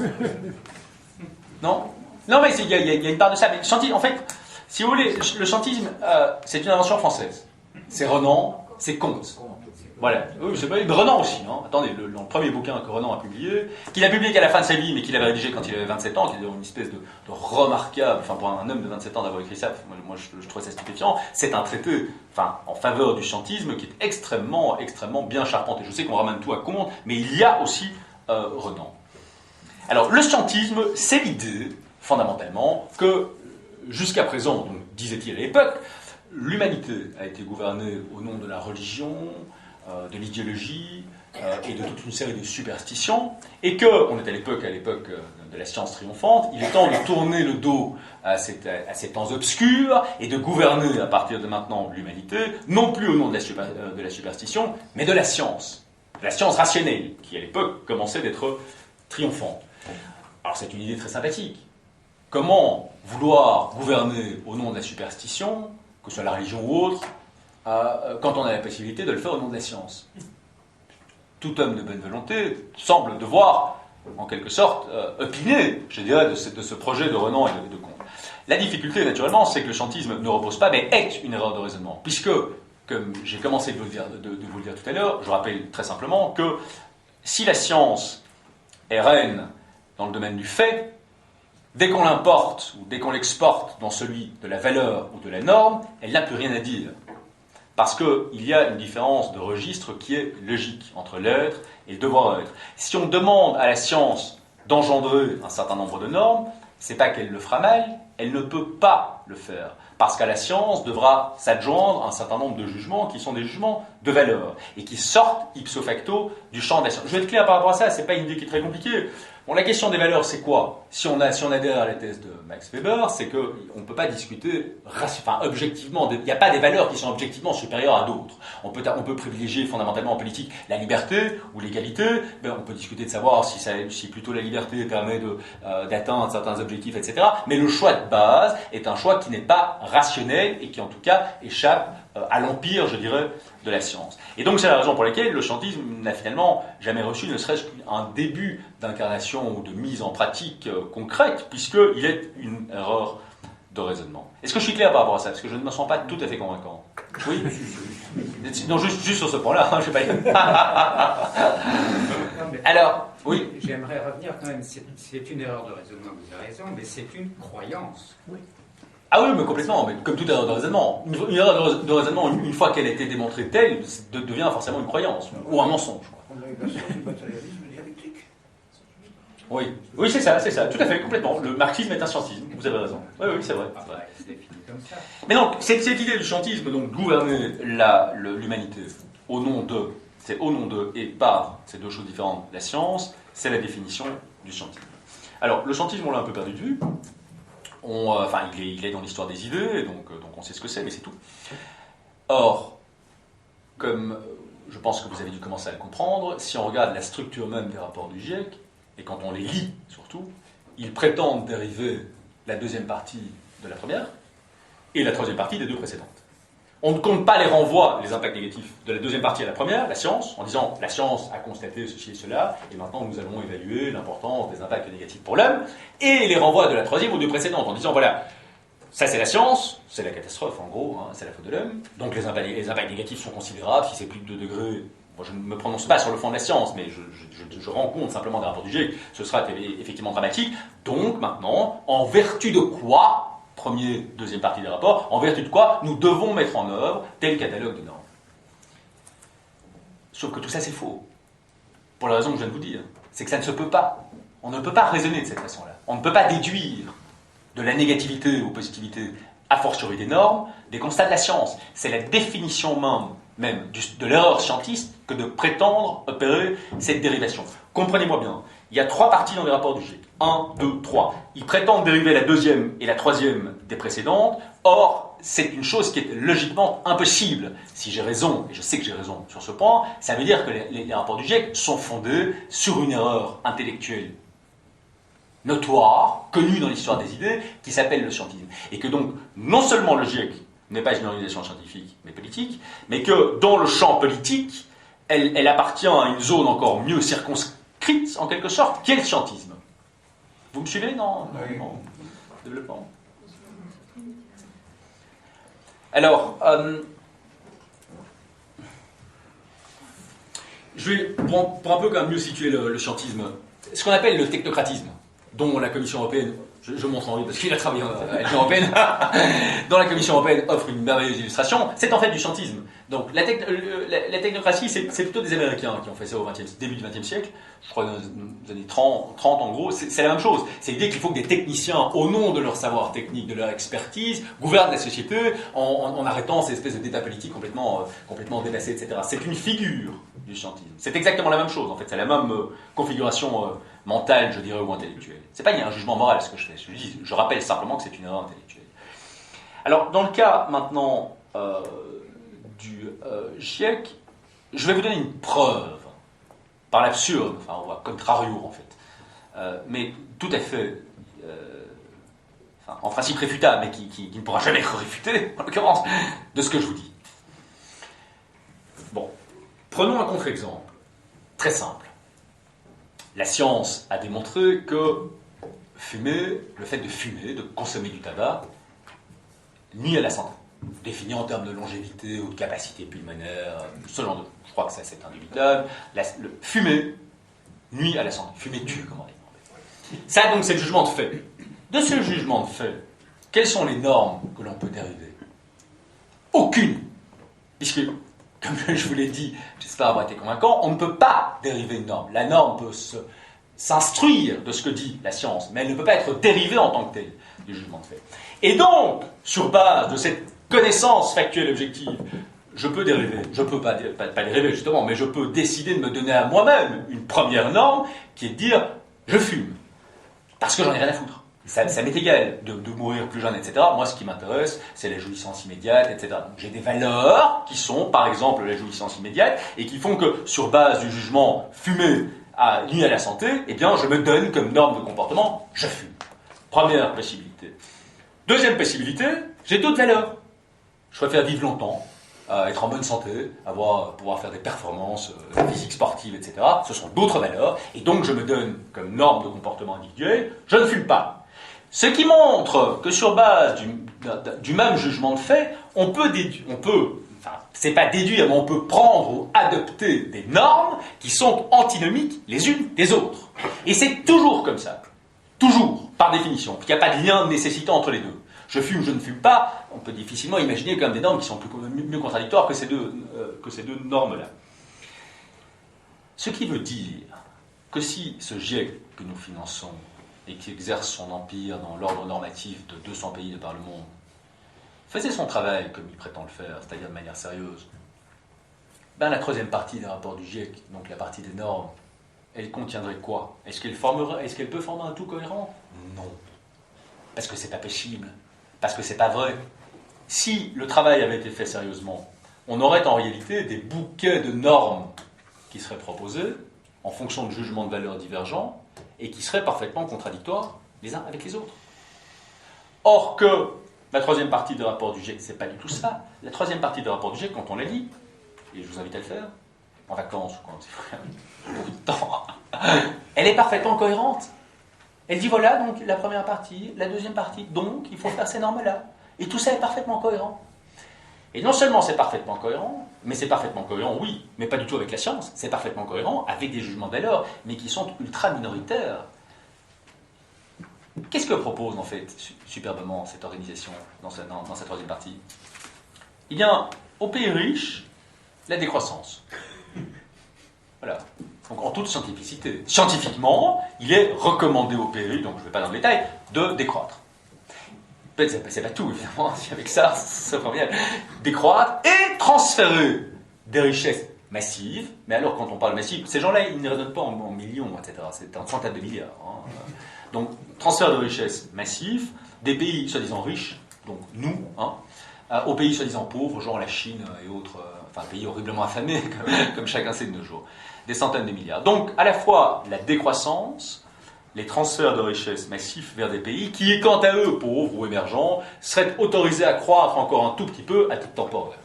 Non? Non, mais il y a une part de ça. Mais le scientisme, en fait, si vous voulez, le scientisme, c'est une invention française. C'est Renan, c'est Comte. Voilà, oui, c'est vrai, Renan aussi. Hein. Attendez, dans le premier bouquin que Renan a publié, qu'il a publié qu'à la fin de sa vie, mais qu'il avait rédigé quand il avait 27 ans, qui est une espèce de remarquable, enfin pour un homme de 27 ans d'avoir écrit ça, moi je trouve ça stupéfiant, c'est un traité en faveur du chantisme qui est extrêmement, extrêmement bien charpenté. Je sais qu'on ramène tout à compte, mais il y a aussi Renan. Alors, le chantisme, c'est l'idée, fondamentalement, que jusqu'à présent, donc, disait-il à l'époque, l'humanité a été gouvernée au nom de la religion, de l'idéologie et de toute une série de superstitions, et qu'on est à l'époque de la science triomphante, il est temps de tourner le dos à ces temps obscurs et de gouverner à partir de maintenant l'humanité, non plus au nom de la superstition, mais de la science rationnelle, qui à l'époque commençait d'être triomphante. Alors c'est une idée très sympathique. Comment vouloir gouverner au nom de la superstition, que ce soit la religion ou autre, quand on a la possibilité de le faire au nom de la science? Tout homme de bonne volonté semble devoir, en quelque sorte, opiner, je dirais, de ce projet de Renan et de Comte. La difficulté, naturellement, c'est que le chantisme ne repose pas, mais est une erreur de raisonnement, puisque, comme j'ai commencé de vous le dire tout à l'heure, je rappelle très simplement que si la science est reine dans le domaine du fait, dès qu'on l'importe ou dès qu'on l'exporte dans celui de la valeur ou de la norme, elle n'a plus rien à dire. Parce qu'il y a une différence de registre qui est logique entre l'être et le devoir-être. Si on demande à la science d'engendrer un certain nombre de normes, c'est pas qu'elle le fera mal, elle ne peut pas le faire. Parce qu'à la science devra s'adjoindre un certain nombre de jugements qui sont des jugements de valeur et qui sortent ipso facto du champ de la science. Je vais être clair par rapport à ça, c'est pas une idée qui est très compliquée. Bon, la question des valeurs, c'est quoi? Si on adhère à la thèse de Max Weber, c'est qu'on ne peut pas discuter objectivement. Il n'y a pas des valeurs qui sont objectivement supérieures à d'autres. On peut privilégier fondamentalement en politique la liberté ou l'égalité. On peut discuter de savoir si plutôt la liberté permet d'atteindre certains objectifs, etc. Mais le choix de base est un choix qui n'est pas rationnel et qui, en tout cas, échappe à l'empire, je dirais, de la science. Et donc c'est la raison pour laquelle le chantisme n'a finalement jamais reçu ne serait-ce qu'un début d'incarnation ou de mise en pratique concrète, puisqu'il est une erreur de raisonnement. Est-ce que je suis clair par rapport à ça? Parce que je ne me sens pas tout à fait convaincant. Oui? Non, juste sur ce point-là, je ne sais pas. Alors, oui? J'aimerais revenir quand même, c'est une erreur de raisonnement, vous avez raison, mais c'est une croyance. Oui. Ah oui, mais complètement, mais comme toute erreur de raisonnement. Une erreur de raisonnement, une fois qu'elle a été démontrée telle, devient forcément une croyance, ou un mensonge. On a eu la science du matérialisme dialectique. Oui, c'est ça, tout à fait, complètement. Le marxisme est un scientisme, vous avez raison. Oui, c'est vrai. C'est défini comme ça. Mais donc, cette idée du scientisme, donc gouverner l'humanité au nom de et par ces deux choses différentes, la science, c'est la définition du scientisme. Alors, le scientisme, on l'a un peu perdu de vue. Il est dans l'histoire des idées, donc on sait ce que c'est, mais c'est tout. Or, comme je pense que vous avez dû commencer à le comprendre, si on regarde la structure même des rapports du GIEC, et quand on les lit surtout, ils prétendent dériver la deuxième partie de la première et la troisième partie des deux précédentes. On ne compte pas les renvois, les impacts négatifs de la deuxième partie à la première, la science, en disant la science a constaté ceci et cela, et maintenant nous allons évaluer l'importance des impacts négatifs pour l'homme, et les renvois de la troisième aux deux précédentes, en disant voilà, ça c'est la science, c'est la catastrophe en gros, c'est la faute de l'homme, donc les impacts négatifs sont considérables, si c'est plus de 2 degrés, moi je ne me prononce pas sur le fond de la science, mais je rends compte simplement des rapports du GIEC, ce sera effectivement dramatique, donc maintenant, en vertu de quoi, première, deuxième partie des rapports, en vertu de quoi nous devons mettre en œuvre tel catalogue de normes. Sauf que tout ça c'est faux. Pour la raison que je viens de vous dire. C'est que ça ne se peut pas. On ne peut pas raisonner de cette façon-là. On ne peut pas déduire de la négativité ou positivité a fortiori des normes des constats de la science. C'est la définition même de l'erreur scientiste que de prétendre opérer cette dérivation. Comprenez-moi bien. Il y a 3 parties dans les rapports du GIEC. 1, 2, 3. Ils prétendent dériver la deuxième et la troisième des précédentes. Or, c'est une chose qui est logiquement impossible. Si j'ai raison, et je sais que j'ai raison sur ce point, ça veut dire que les rapports du GIEC sont fondés sur une erreur intellectuelle notoire, connue dans l'histoire des idées, qui s'appelle le scientisme. Et que donc, non seulement le GIEC n'est pas une organisation scientifique, mais politique, mais que dans le champ politique, elle appartient à une zone encore mieux circonscrite, en quelque sorte, qui est le scientisme. Vous me suivez dans mon développement? Alors, je vais, pour un peu quand même mieux situer le scientisme, ce qu'on appelle le technocratisme, dont la Commission européenne, je montre Henri parce qu'il a travaillé à l'Union européenne, dont la Commission européenne offre une merveilleuse illustration, c'est en fait du scientisme. Donc la technocratie, c'est plutôt des Américains qui ont fait ça au début du XXe siècle, je crois dans les années 30 en gros, c'est la même chose. C'est l'idée qu'il faut que des techniciens, au nom de leur savoir technique, de leur expertise, gouvernent la société en arrêtant ces espèces d'états politiques complètement dépassés, etc. C'est une figure du scientisme. C'est exactement la même chose, en fait. C'est la même configuration mentale, je dirais, ou intellectuelle. C'est pas un jugement moral ce que je fais. Je rappelle simplement que c'est une erreur intellectuelle. Alors, dans le cas maintenant du GIEC, je vais vous donner une preuve par l'absurde, enfin, on voit contrario en fait, mais tout à fait, en principe réfutable, mais qui ne pourra jamais être réfuté, en l'occurrence, de ce que je vous dis. Bon, prenons un contre-exemple, très simple. La science a démontré que fumer, le fait de fumer, de consommer du tabac, nuit à la santé. Défini en termes de longévité ou de capacité pulmonaire, ce genre de... Je crois que ça, c'est indubitable. Le fumer nuit à la santé. Fumer tue, comme on dit. Ça, donc, c'est le jugement de fait. De ce jugement de fait, quelles sont les normes que l'on peut dériver? Aucune. Puisque, comme je vous l'ai dit, j'espère avoir été convaincant, on ne peut pas dériver une norme. La norme peut s'instruire de ce que dit la science, mais elle ne peut pas être dérivée en tant que telle du jugement de fait. Et donc, sur base de cette connaissance factuelle objective, je peux dériver, je peux pas dériver justement, mais je peux décider de me donner à moi-même une première norme qui est de dire je fume, parce que j'en ai rien à foutre. Ça m'est égal de mourir plus jeune, etc. Moi, ce qui m'intéresse, c'est la jouissance immédiate, etc. Donc, j'ai des valeurs qui sont, par exemple, la jouissance immédiate, et qui font que, sur base du jugement fumer nuit à la santé, eh bien, je me donne comme norme de comportement, je fume. Première possibilité. Deuxième possibilité, j'ai d'autres valeurs. Je préfère vivre longtemps, être en bonne santé, pouvoir faire des performances physiques, sportives, etc. Ce sont d'autres valeurs, et donc je me donne comme norme de comportement individuel, je ne fume pas. Ce qui montre que sur base du même jugement de fait, c'est pas déduire, mais on peut prendre ou adopter des normes qui sont antinomiques les unes des autres. Et c'est toujours comme ça. Toujours, par définition. Il n'y a pas de lien nécessitant entre les deux. Je fume, je ne fume pas, on peut difficilement imaginer quand même des normes qui sont mieux contradictoires que ces deux normes-là. Ce qui veut dire que si ce GIEC que nous finançons et qui exerce son empire dans l'ordre normatif de 200 pays de par le monde faisait son travail comme il prétend le faire, c'est-à-dire de manière sérieuse, la troisième partie des rapports du GIEC, donc la partie des normes, elle contiendrait quoi? Est-ce qu'elle peut former un tout cohérent? Non. Parce que c'est pas possible. Parce que c'est pas vrai. Si le travail avait été fait sérieusement, on aurait en réalité des bouquets de normes qui seraient proposés en fonction de jugements de valeurs divergents et qui seraient parfaitement contradictoires les uns avec les autres. Or que la troisième partie du rapport du GIEC, c'est pas du tout ça. La troisième partie du rapport du GIEC, quand on la lit, et je vous invite à le faire, en vacances ou quand c'est beaucoup de temps, elle est parfaitement cohérente. Elle dit voilà, donc la première partie, la deuxième partie, donc il faut faire ces normes-là. Et tout ça est parfaitement cohérent. Et non seulement c'est parfaitement cohérent, mais c'est parfaitement cohérent, oui, mais pas du tout avec la science, c'est parfaitement cohérent avec des jugements de valeur, mais qui sont ultra minoritaires. Qu'est-ce que propose en fait superbement cette organisation dans sa troisième partie? Eh bien, aux pays riches, la décroissance. Voilà. Donc en toute scientificité. Scientifiquement, il est recommandé aux pays, donc je ne vais pas dans le détail, de décroître. Peut-être c'est pas tout, évidemment, si avec ça, ça va bien. Décroître et transférer des richesses massives. Mais alors, quand on parle massive, ces gens-là, ils ne raisonnent pas en millions, etc. C'est en centaines de milliards. Hein. Donc, transfert de richesses massives, des pays soi-disant riches, donc nous, aux pays soi-disant pauvres, genre la Chine et autres, pays horriblement affamés, comme chacun sait de nos jours. Des centaines de milliards. Donc, à la fois la décroissance, les transferts de richesses massifs vers des pays qui, quant à eux, pauvres ou émergents, seraient autorisés à croître encore un tout petit peu à titre temporaire.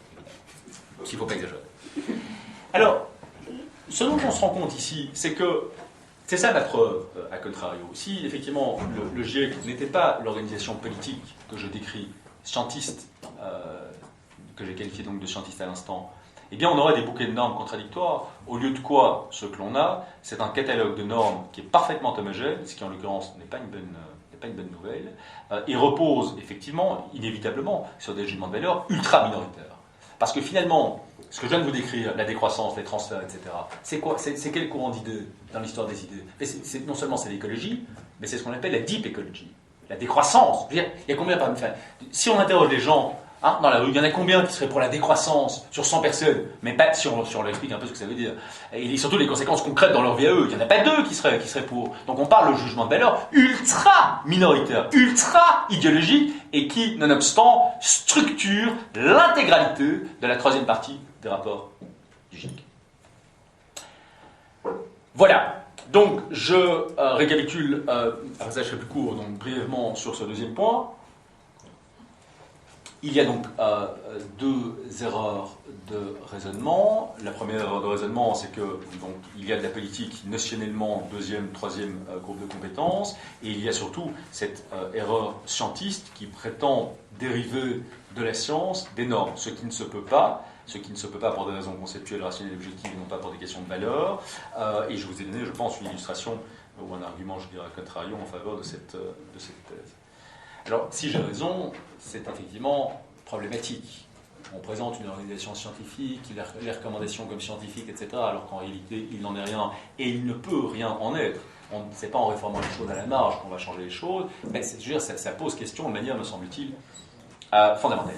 S'il ne faut pas exagérer. Alors, ce dont on se rend compte ici, c'est que c'est ça la preuve, à contrario. Si, effectivement, le GIEC n'était pas l'organisation politique que je décris, scientiste, que j'ai qualifié donc de scientiste à l'instant, eh bien on aurait des bouquets de normes contradictoires, au lieu de quoi, ce que l'on a, c'est un catalogue de normes qui est parfaitement homogène, ce qui en l'occurrence n'est pas une bonne nouvelle, et repose effectivement, inévitablement, sur des jugements de valeur ultra minoritaires. Parce que finalement, ce que je viens de vous décrire, la décroissance, les transferts, etc., c'est quoi? C'est quel courant d'idées dans l'histoire des idées? Non seulement c'est l'écologie, mais c'est ce qu'on appelle la deep ecology, la décroissance. Je veux dire, il y a combien, si on interroge les gens dans la rue, il y en a combien qui seraient pour la décroissance sur 100 personnes, mais pas si on leur explique un peu ce que ça veut dire, et surtout les conséquences concrètes dans leur vie à eux, il n'y en a pas 2 qui seraient pour. Donc on parle de jugement de valeur ultra minoritaire, ultra idéologique, et qui, nonobstant, structure l'intégralité de la 3e partie des rapports du GIEC. Voilà. Donc je récapitule, ça je serai plus court, donc brièvement sur ce 2e point. Il y a donc 2 erreurs de raisonnement. La première erreur de raisonnement, c'est que donc, il y a de la politique notionnellement 2e, 3e groupe de compétences, et il y a surtout cette erreur scientiste qui prétend dériver de la science des normes, ce qui ne se peut pas pour des raisons conceptuelles, rationnelles et objectives, et non pas pour des questions de valeur. Et je vous ai donné, je pense, une illustration ou un argument, je dirais, contrario en faveur de cette thèse. Alors, si j'ai raison, c'est effectivement problématique. On présente une organisation scientifique, les recommandations comme scientifiques, etc., alors qu'en réalité, il n'en est rien, et il ne peut rien en être. C'est pas en réformant les choses à la marge qu'on va changer les choses, mais je veux dire, ça pose question de manière, me semble-t-il, fondamentale.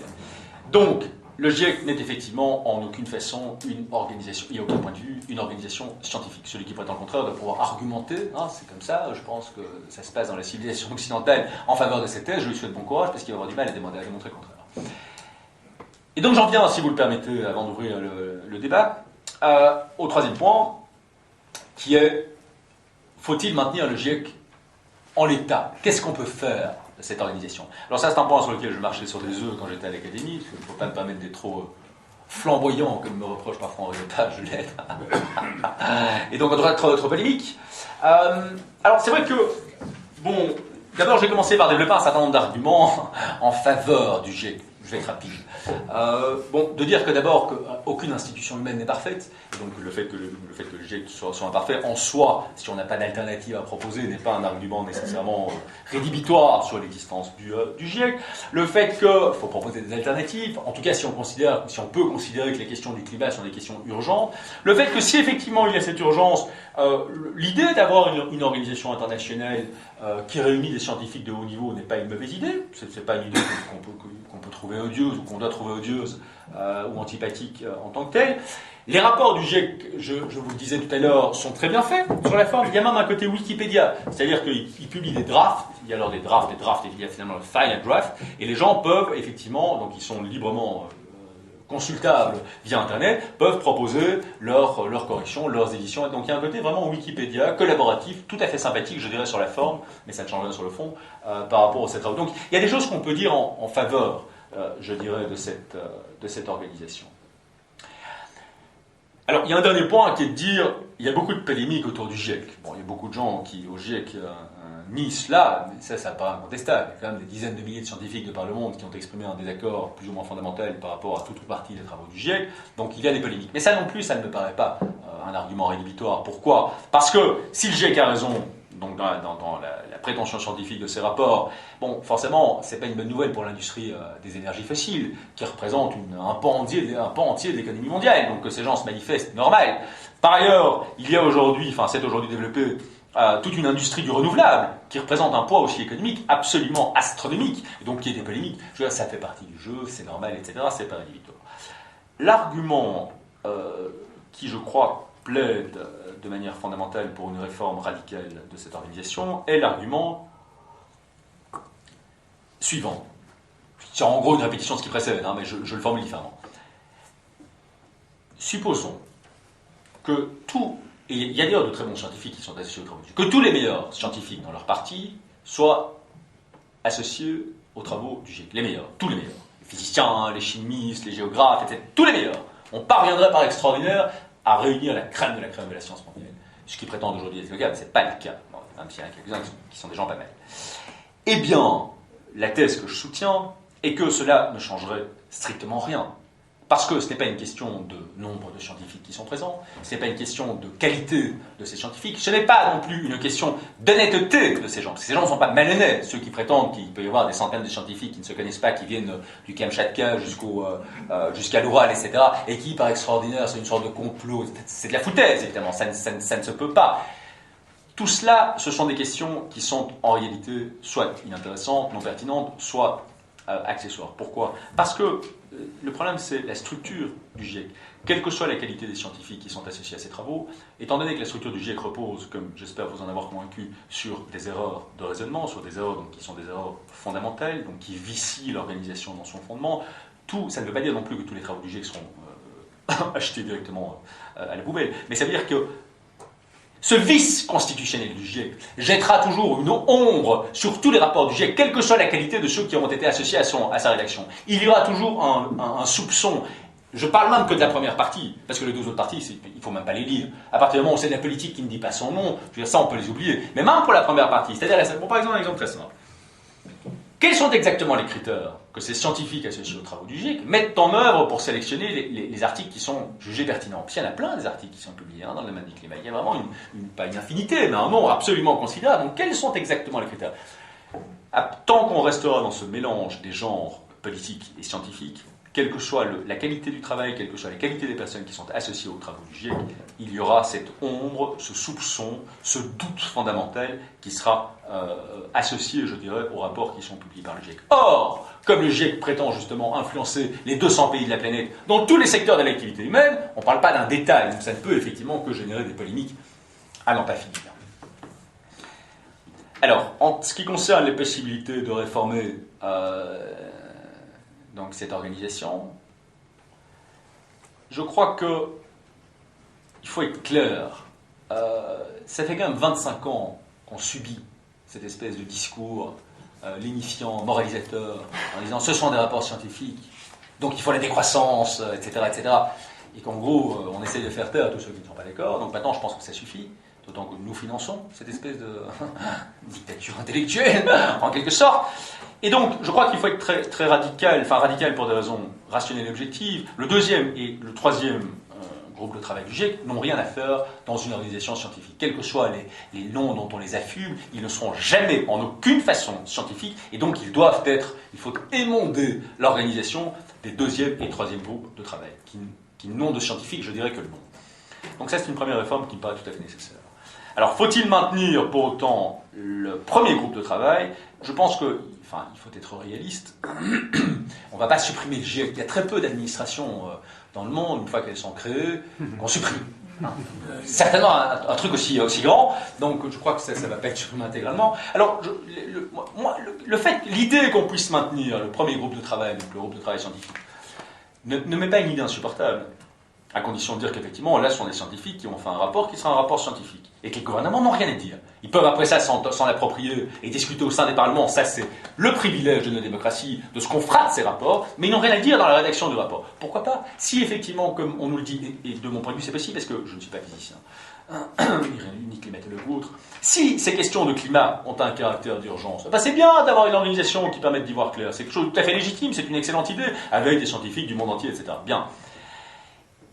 Donc, le GIEC n'est effectivement en aucune façon une organisation, il n'y a aucun point de vue, une organisation scientifique. Celui qui prétend le contraire doit pouvoir argumenter, c'est comme ça, je pense que ça se passe dans la civilisation occidentale en faveur de cette thèse, je lui souhaite bon courage parce qu'il va avoir du mal à démontrer le contraire. Et donc j'en viens, si vous le permettez, avant d'ouvrir le débat, au 3e point, qui est, faut-il maintenir le GIEC en l'état? Qu'est-ce qu'on peut faire de cette organisation? Alors ça, c'est un point sur lequel je marchais sur des œufs quand j'étais à l'académie, parce qu'il ne faut pas me permettre d'être trop flamboyant, comme me reproche parfois Henri Lepage, je l'ai. Et donc on doit être trop polémique. Alors c'est vrai que, bon, d'abord j'ai commencé par développer un certain nombre d'arguments en faveur du GIEC. Je vais être rapide. De dire que d'abord qu'aucune institution humaine n'est parfaite, et donc le fait que le GIEC soit imparfait en soi, si on n'a pas d'alternative à proposer, n'est pas un argument nécessairement rédhibitoire sur l'existence du GIEC. Le fait qu'il faut proposer des alternatives, en tout cas si on peut considérer que les questions du climat sont des questions urgentes. Le fait que si effectivement il y a cette urgence, l'idée d'avoir une organisation internationale qui réunit des scientifiques de haut niveau n'est pas une mauvaise idée. C'est pas une idée qu'on peut trouver odieuse ou qu'on doit trouver odieuse ou antipathique en tant que telle. Les rapports du GIEC, je vous le disais tout à l'heure, sont très bien faits sur la forme. Il y a même un côté Wikipédia, c'est-à-dire qu'il publie des drafts. Il y a alors des drafts, et il y a finalement le final draft, et les gens peuvent effectivement, donc ils sont librement consultables via Internet, peuvent proposer leurs corrections, leurs éditions. Et donc il y a un côté vraiment Wikipédia, collaboratif, tout à fait sympathique, je dirais, sur la forme, mais ça ne change rien sur le fond, par rapport à cette travaux. Donc il y a des choses qu'on peut dire en faveur, je dirais, de cette organisation. Alors il y a un dernier point qui est de dire, il y a beaucoup de polémiques autour du GIEC. Bon, il y a beaucoup de gens qui, au GIEC, nient cela, mais ça paraît incontestable. Il y a quand même des dizaines de milliers de scientifiques de par le monde qui ont exprimé un désaccord plus ou moins fondamental par rapport à toute ou partie des travaux du GIEC, donc il y a des polémiques. Mais ça non plus, ça ne me paraît pas un argument rédhibitoire. Pourquoi? Parce que si le GIEC a raison, donc dans la prétention scientifique de ces rapports, bon, forcément, c'est pas une bonne nouvelle pour l'industrie des énergies fossiles, qui représente un pan entier de l'économie mondiale, donc que ces gens se manifestent, normal. Par ailleurs, il y a aujourd'hui, c'est aujourd'hui développé, toute une industrie du renouvelable, qui représente un poids aussi économique absolument astronomique, et donc qui est des polémiques. Je veux dire, ça fait partie du jeu, c'est normal, etc., c'est pas rédhibitoire. L'argument qui, je crois, plaide de manière fondamentale pour une réforme radicale de cette organisation est l'argument suivant. C'est en gros une répétition de ce qui précède, mais je le formule différemment. Supposons que et il y a d'ailleurs de très bons scientifiques qui sont associés aux travaux du GIEC, que tous les meilleurs scientifiques dans leur parti soient associés aux travaux du GIEC. Les meilleurs, tous les meilleurs. Les physiciens, les chimistes, les géographes, etc. Tous les meilleurs. On parviendrait par extraordinaire à réunir la crème de la science mondiale. Ce qui prétend aujourd'hui être le cas, mais ce n'est pas le cas. Bon, même s'il y en a quelques-uns qui sont des gens pas mal. Eh bien, la thèse que je soutiens est que cela ne changerait strictement rien. Parce que ce n'est pas une question de nombre de scientifiques qui sont présents, ce n'est pas une question de qualité de ces scientifiques, ce n'est pas non plus une question d'honnêteté de ces gens. Ces gens ne sont pas malhonnêtes, ceux qui prétendent qu'il peut y avoir des centaines de scientifiques qui ne se connaissent pas, qui viennent du Kamchatka jusqu'à l'Oural, etc., et qui, par extraordinaire, c'est une sorte de complot. C'est de la foutaise, évidemment, ça ne se peut pas. Tout cela, ce sont des questions qui sont en réalité soit inintéressantes, non pertinentes, soit accessoires. Pourquoi ? Parce que le problème, c'est la structure du GIEC. Quelle que soit la qualité des scientifiques qui sont associés à ces travaux, étant donné que la structure du GIEC repose, comme j'espère vous en avoir convaincu, sur des erreurs de raisonnement, sur des erreurs donc, qui sont des erreurs fondamentales, donc qui vicient l'organisation dans son fondement, ça ne veut pas dire non plus que tous les travaux du GIEC seront achetés directement à la poubelle, mais ça veut dire que ce vice constitutionnel du GIEC jettera toujours une ombre sur tous les rapports du GIEC, quelle que soit la qualité de ceux qui auront été associés à sa rédaction. Il y aura toujours un soupçon. Je parle même que de la première partie, parce que les deux autres parties, il ne faut même pas les lire. À partir du moment où c'est de la politique qui ne dit pas son nom, je veux dire, ça on peut les oublier. Mais même pour la première partie, c'est-à-dire, par exemple, un exemple très simple. Quels sont exactement les critères que ces scientifiques associés aux travaux du GIEC mettent en œuvre pour sélectionner les articles qui sont jugés pertinents ? Puis il y en a plein des articles qui sont publiés dans le domaine du climat. Il y a vraiment pas une infinité, mais un nombre absolument considérable. Donc quels sont exactement les critères ? Tant qu'on restera dans ce mélange des genres politiques et scientifiques, quelle que soit la qualité du travail, quelle que soit la qualité des personnes qui sont associées aux travaux du GIEC, il y aura cette ombre, ce soupçon, ce doute fondamental qui sera associé, je dirais, aux rapports qui sont publiés par le GIEC. Or, comme le GIEC prétend justement influencer les 200 pays de la planète dans tous les secteurs de l'activité humaine, on ne parle pas d'un détail, donc ça ne peut effectivement que générer des polémiques à n'en pas finir. Alors, en ce qui concerne les possibilités de réformer donc cette organisation, je crois que il faut être clair. Ça fait quand même 25 ans qu'on subit cette espèce de discours lénifiant, moralisateur, en disant ce sont des rapports scientifiques, donc il faut la décroissance, etc., etc. Et qu'en gros, on essaye de faire taire à tous ceux qui ne sont pas d'accord. Donc maintenant, je pense que ça suffit, d'autant que nous finançons cette espèce de dictature intellectuelle, en quelque sorte. Et donc, je crois qu'il faut être très, très radical, enfin radical pour des raisons rationnelles et objectives. Le deuxième et le troisième groupe de travail du GIEC n'ont rien à faire dans une organisation scientifique. Quels que soient les noms dont on les affume, ils ne seront jamais, en aucune façon, scientifiques, et donc il faut émonder l'organisation des deuxième et troisième groupes de travail, qui n'ont de scientifique, je dirais, que le nom. Donc ça, c'est une première réforme qui me paraît tout à fait nécessaire. Alors, faut-il maintenir pour autant le premier groupe de travail ? Je pense que, il faut être réaliste. On ne va pas supprimer le GIEC. Il y a très peu d'administrations dans le monde, une fois qu'elles sont créées, qu'on supprime. Certainement un truc aussi grand, donc je crois que ça ne va pas être supprimé intégralement. Alors, l'idée qu'on puisse maintenir le premier groupe de travail, donc le groupe de travail scientifique, ne m'est pas une idée insupportable, à condition de dire qu'effectivement, là, ce sont des scientifiques qui ont fait un rapport qui sera un rapport scientifique, et que les gouvernements n'ont rien à dire. Ils peuvent après ça s'en l'approprier et discuter au sein des parlements, ça c'est le privilège de nos démocraties, de ce qu'on fera de ces rapports, mais ils n'ont rien à dire dans la rédaction du rapport. Pourquoi pas ? Si effectivement, comme on nous le dit, et de mon point de vue c'est possible, parce que je ne suis pas physicien, ni climatologue ou autre, si ces questions de climat ont un caractère d'urgence, c'est bien d'avoir une organisation qui permette d'y voir clair, c'est quelque chose de tout à fait légitime, c'est une excellente idée, avec des scientifiques du monde entier, etc. Bien.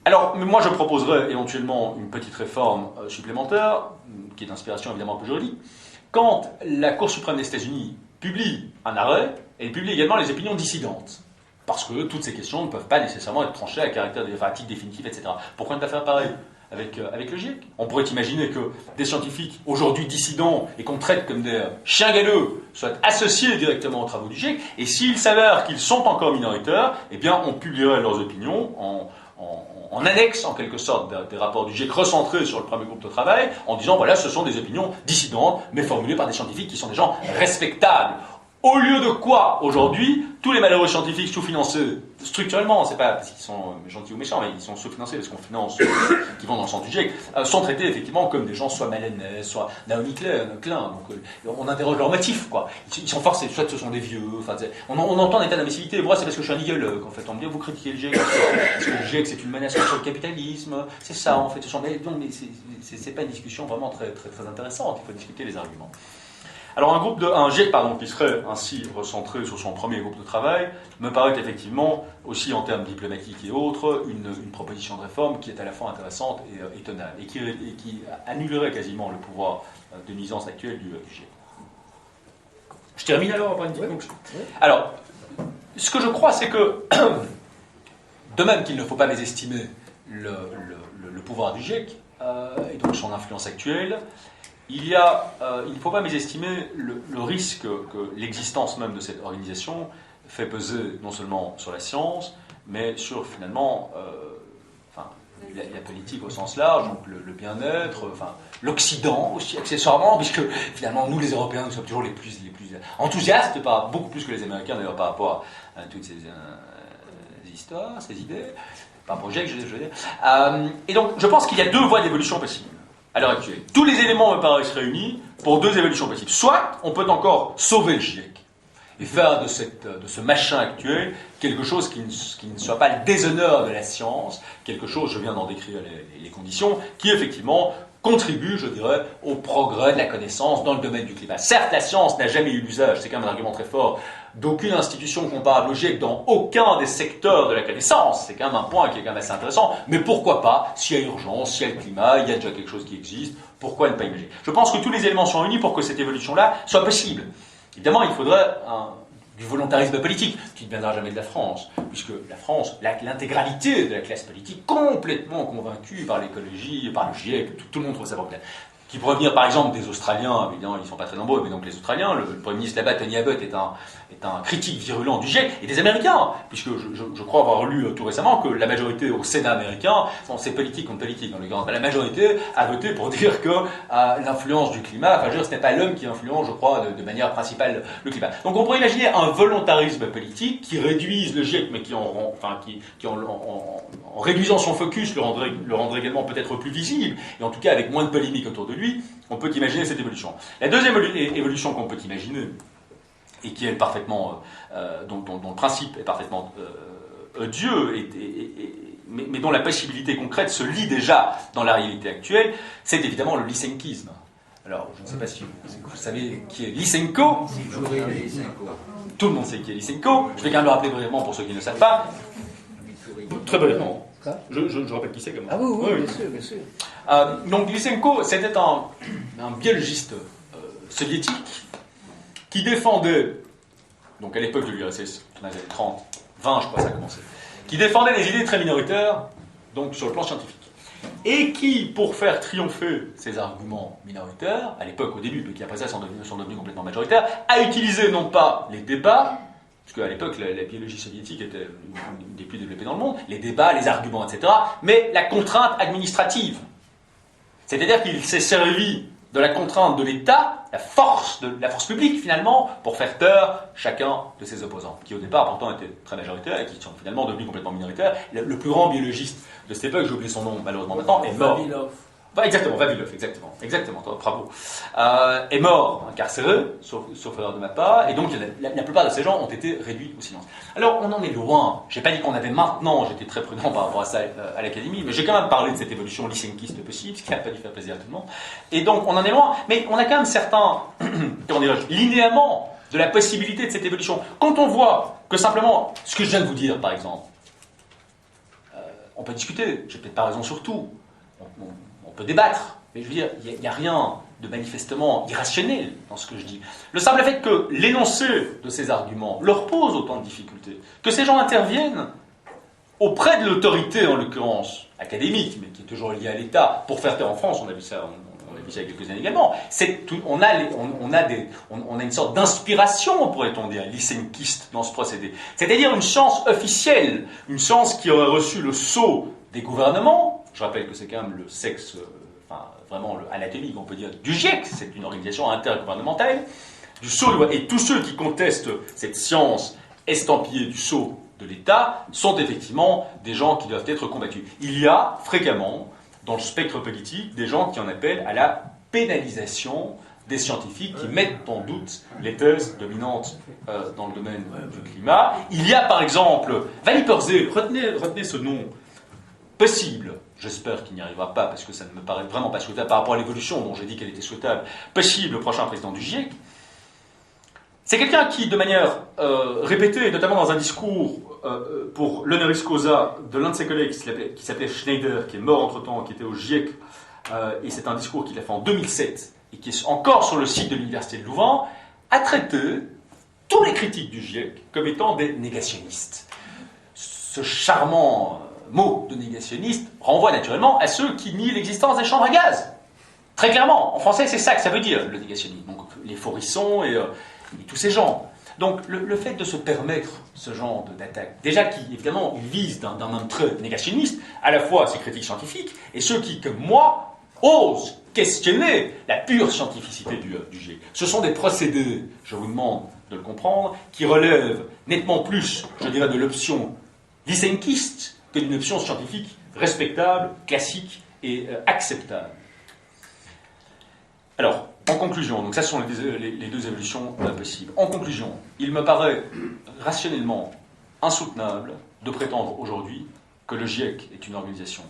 Alors, moi je proposerais éventuellement une petite réforme supplémentaire, qui est d'inspiration évidemment un peu juridique. Quand la Cour suprême des États-Unis publie un arrêt, elle publie également les opinions dissidentes. Parce que toutes ces questions ne peuvent pas nécessairement être tranchées à caractère titre définitif, etc. Pourquoi ne pas faire pareil avec le GIEC ? On pourrait imaginer que des scientifiques aujourd'hui dissidents et qu'on traite comme des chiens galeux soient associés directement aux travaux du GIEC, et s'il s'avère qu'ils sont encore minoritaires, eh bien on publierait leurs opinions en annexe, en quelque sorte, des rapports du GIEC recentrés sur le premier groupe de travail, en disant, voilà, ce sont des opinions dissidentes, mais formulées par des scientifiques qui sont des gens respectables. Au lieu de quoi, aujourd'hui, tous les malheureux scientifiques sous-financés, structurellement, c'est pas parce qu'ils sont gentils ou méchants, mais ils sont sous-financés parce qu'on finance qui vont dans le sens du GIEC, sont traités effectivement comme des gens soit Malenès, soit Naomi Klein. Donc on interroge leurs motifs, quoi. Ils sont forcés, soit ce sont des vieux, on entend un état d'imbécilité. Moi, c'est parce que je suis un eagle qu'en fait on me dit, vous critiquez le GIEC, parce que le GIEC c'est une menace sur le capitalisme, c'est ça en fait. Mais c'est pas une discussion vraiment très, très, très intéressante, il faut discuter les arguments. Alors un GIEC qui serait ainsi recentré sur son premier groupe de travail me paraît effectivement, aussi en termes diplomatiques et autres, une proposition de réforme qui est à la fois intéressante et tenable, et qui annulerait quasiment le pouvoir de nuisance actuel du GIEC. Je termine alors par une petite conclusion. Alors, ce que je crois, c'est que, de même qu'il ne faut pas mésestimer le pouvoir du GIEC, et donc son influence actuelle, il ne faut pas mésestimer le risque que l'existence même de cette organisation fait peser non seulement sur la science, mais sur finalement la politique au sens large, donc le bien-être, l'Occident aussi accessoirement, puisque finalement nous les Européens nous sommes toujours les plus enthousiastes, beaucoup plus que les Américains d'ailleurs par rapport à toutes ces histoires, ces idées, pas un projet que je veux dire. Et donc je pense qu'il y a deux voies d'évolution possibles à l'heure actuelle. Tous les éléments me paraissent réunis pour deux évolutions possibles. Soit on peut encore sauver le GIEC et faire de ce machin actuel quelque chose qui ne soit pas le déshonneur de la science, quelque chose, je viens d'en décrire les conditions, qui effectivement contribue, je dirais, au progrès de la connaissance dans le domaine du climat. Certes, la science n'a jamais eu l'usage, c'est quand même un argument très fort, d'aucune institution comparable au GIEC dans aucun des secteurs de la connaissance. C'est quand même un point qui est quand même assez intéressant. Mais pourquoi pas, s'il y a urgence, s'il y a le climat, il y a déjà quelque chose qui existe, pourquoi ne pas imaginer? Je pense que tous les éléments sont réunis pour que cette évolution-là soit possible. Évidemment, il faudrait du volontarisme politique, qui ne viendra jamais de la France, puisque la France, l'intégralité de la classe politique, complètement convaincue par l'écologie, par le GIEC, tout le monde trouve ça problème. Qui pourrait venir par exemple des Australiens, évidemment ils ne sont pas très nombreux, mais donc les Australiens, le Premier ministre là-bas, Tony Abbott, est un critique virulent du GIEC, et des Américains, puisque je crois avoir lu tout récemment que la majorité au Sénat américain, c'est politique contre politique, dans le grand, la majorité a voté pour dire que l'influence du climat, ce n'est pas l'homme qui influence, je crois, de manière principale le climat. Donc on pourrait imaginer un volontarisme politique qui réduise le GIEC, mais qui en réduisant son focus le rendrait également peut-être plus visible, et en tout cas avec moins de polémique autour de lui, on peut imaginer cette évolution. La deuxième évolution qu'on peut imaginer, et qui est parfaitement, dont le principe est parfaitement odieux, mais dont la possibilité concrète se lit déjà dans la réalité actuelle, c'est évidemment le lysenkisme. Alors, je ne sais pas si vous savez qui est Lysenko. Tout le monde sait qui est Lysenko. Je vais quand même le rappeler brièvement pour ceux qui ne le savent pas. Très brièvement. Je rappelle qui c'est comme moi. Ah oui, bien sûr, bien sûr. Donc Lysenko, c'était un biologiste soviétique qui défendait, donc à l'époque de l'URSS, dans les années 30, 20 je crois ça a commencé, qui défendait des idées très minoritaires, donc sur le plan scientifique. Et qui, pour faire triompher ses arguments minoritaires, à l'époque au début, mais qui après ça sont devenus complètement majoritaires, a utilisé non pas les débats, parce qu'à l'époque la biologie soviétique était une des plus développées dans le monde, les débats, les arguments, etc., mais la contrainte administrative. C'est-à-dire qu'il s'est servi de la contrainte de l'État, la force publique finalement, pour faire taire chacun de ses opposants, qui au départ pourtant étaient très majoritaires et qui sont finalement devenus complètement minoritaires. Le plus grand biologiste de cette époque, j'ai oublié son nom malheureusement maintenant, est mort. Exactement, Vavilov, exactement, bravo. Est mort, incarcéré, sauf erreur de ma part, et donc la plupart de ces gens ont été réduits au silence. Alors on en est loin, j'ai pas dit qu'on avait maintenant, j'étais très prudent par rapport à ça à l'Académie, mais j'ai quand même parlé de cette évolution lysenkiste possible, ce qui n'a pas dû faire plaisir à tout le monde, et donc on en est loin, mais on a quand même certains, linéaments de la possibilité de cette évolution. Quand on voit que simplement, ce que je viens de vous dire par exemple, on peut discuter, j'ai peut-être pas raison sur tout, on peut débattre, mais je veux dire, il n'y a rien de manifestement irrationnel dans ce que je dis. Le simple fait que l'énoncé de ces arguments leur pose autant de difficultés, que ces gens interviennent auprès de l'autorité, en l'occurrence académique, mais qui est toujours liée à l'État, pour faire taire en France, on a vu ça il y a quelques années également, on a une sorte d'inspiration, pourrait-on dire, lysenkiste dans ce procédé. C'est-à-dire une science officielle, une science qui aurait reçu le sceau des gouvernements. Je rappelle que c'est quand même le sexe, vraiment anatomique, on peut dire, du GIEC, c'est une organisation intergouvernementale, du sceau, et tous ceux qui contestent cette science estampillée du sceau de l'État sont effectivement des gens qui doivent être combattus. Il y a fréquemment, dans le spectre politique, des gens qui en appellent à la pénalisation des scientifiques qui mettent en doute les thèses dominantes dans le domaine du climat. Il y a par exemple, Vali-Perzé, retenez ce nom, possible, j'espère qu'il n'y arrivera pas parce que ça ne me paraît vraiment pas souhaitable par rapport à l'évolution dont j'ai dit qu'elle était souhaitable, possible le prochain président du GIEC, C'est quelqu'un qui, de manière répétée, notamment dans un discours pour l'honoris causa de l'un de ses collègues qui s'appelait Schneider, qui est mort entre-temps, qui était au GIEC, et c'est un discours qu'il a fait en 2007, et qui est encore sur le site de l'Université de Louvain, a traité tous les critiques du GIEC comme étant des négationnistes. Ce charmant mot de négationniste renvoie naturellement à ceux qui nient l'existence des chambres à gaz. Très clairement, en français, c'est ça que ça veut dire, le négationnisme. Donc, les Faurisson et tous ces gens. Donc, le fait de se permettre ce genre d'attaque, déjà qui, évidemment, vise d'un homme très négationniste, à la fois ces critiques scientifiques et ceux qui, comme moi, osent questionner la pure scientificité du GIEC. Ce sont des procédés, je vous demande de le comprendre, qui relèvent nettement plus, je dirais, de l'option lysenkiste que d'une option scientifique respectable, classique et acceptable. Alors, en conclusion, donc ça ce sont les deux évolutions possibles. En conclusion, il me paraît rationnellement insoutenable de prétendre aujourd'hui que le GIEC est une organisation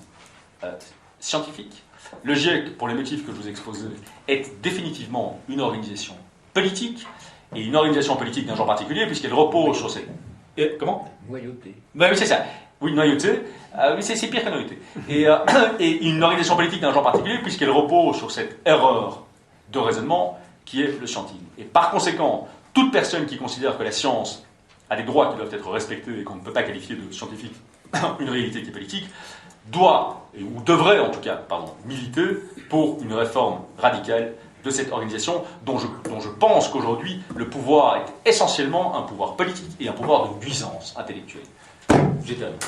scientifique. Le GIEC, pour les motifs que je vous ai exposés, est définitivement une organisation politique, et une organisation politique d'un genre particulier, puisqu'elle repose sur ces... comment ? Noyauté. Ben oui, c'est ça. Oui, noyauté. Oui, c'est pire que noyauté. Et une organisation politique d'un genre particulier, puisqu'elle repose sur cette erreur de raisonnement qui est le scientisme. Et par conséquent, toute personne qui considère que la science a des droits qui doivent être respectés et qu'on ne peut pas qualifier de scientifique une réalité qui est politique, doit, ou devrait en tout cas, militer pour une réforme radicale de cette organisation dont je pense qu'aujourd'hui le pouvoir est essentiellement un pouvoir politique et un pouvoir de nuisance intellectuelle. J'ai terminé.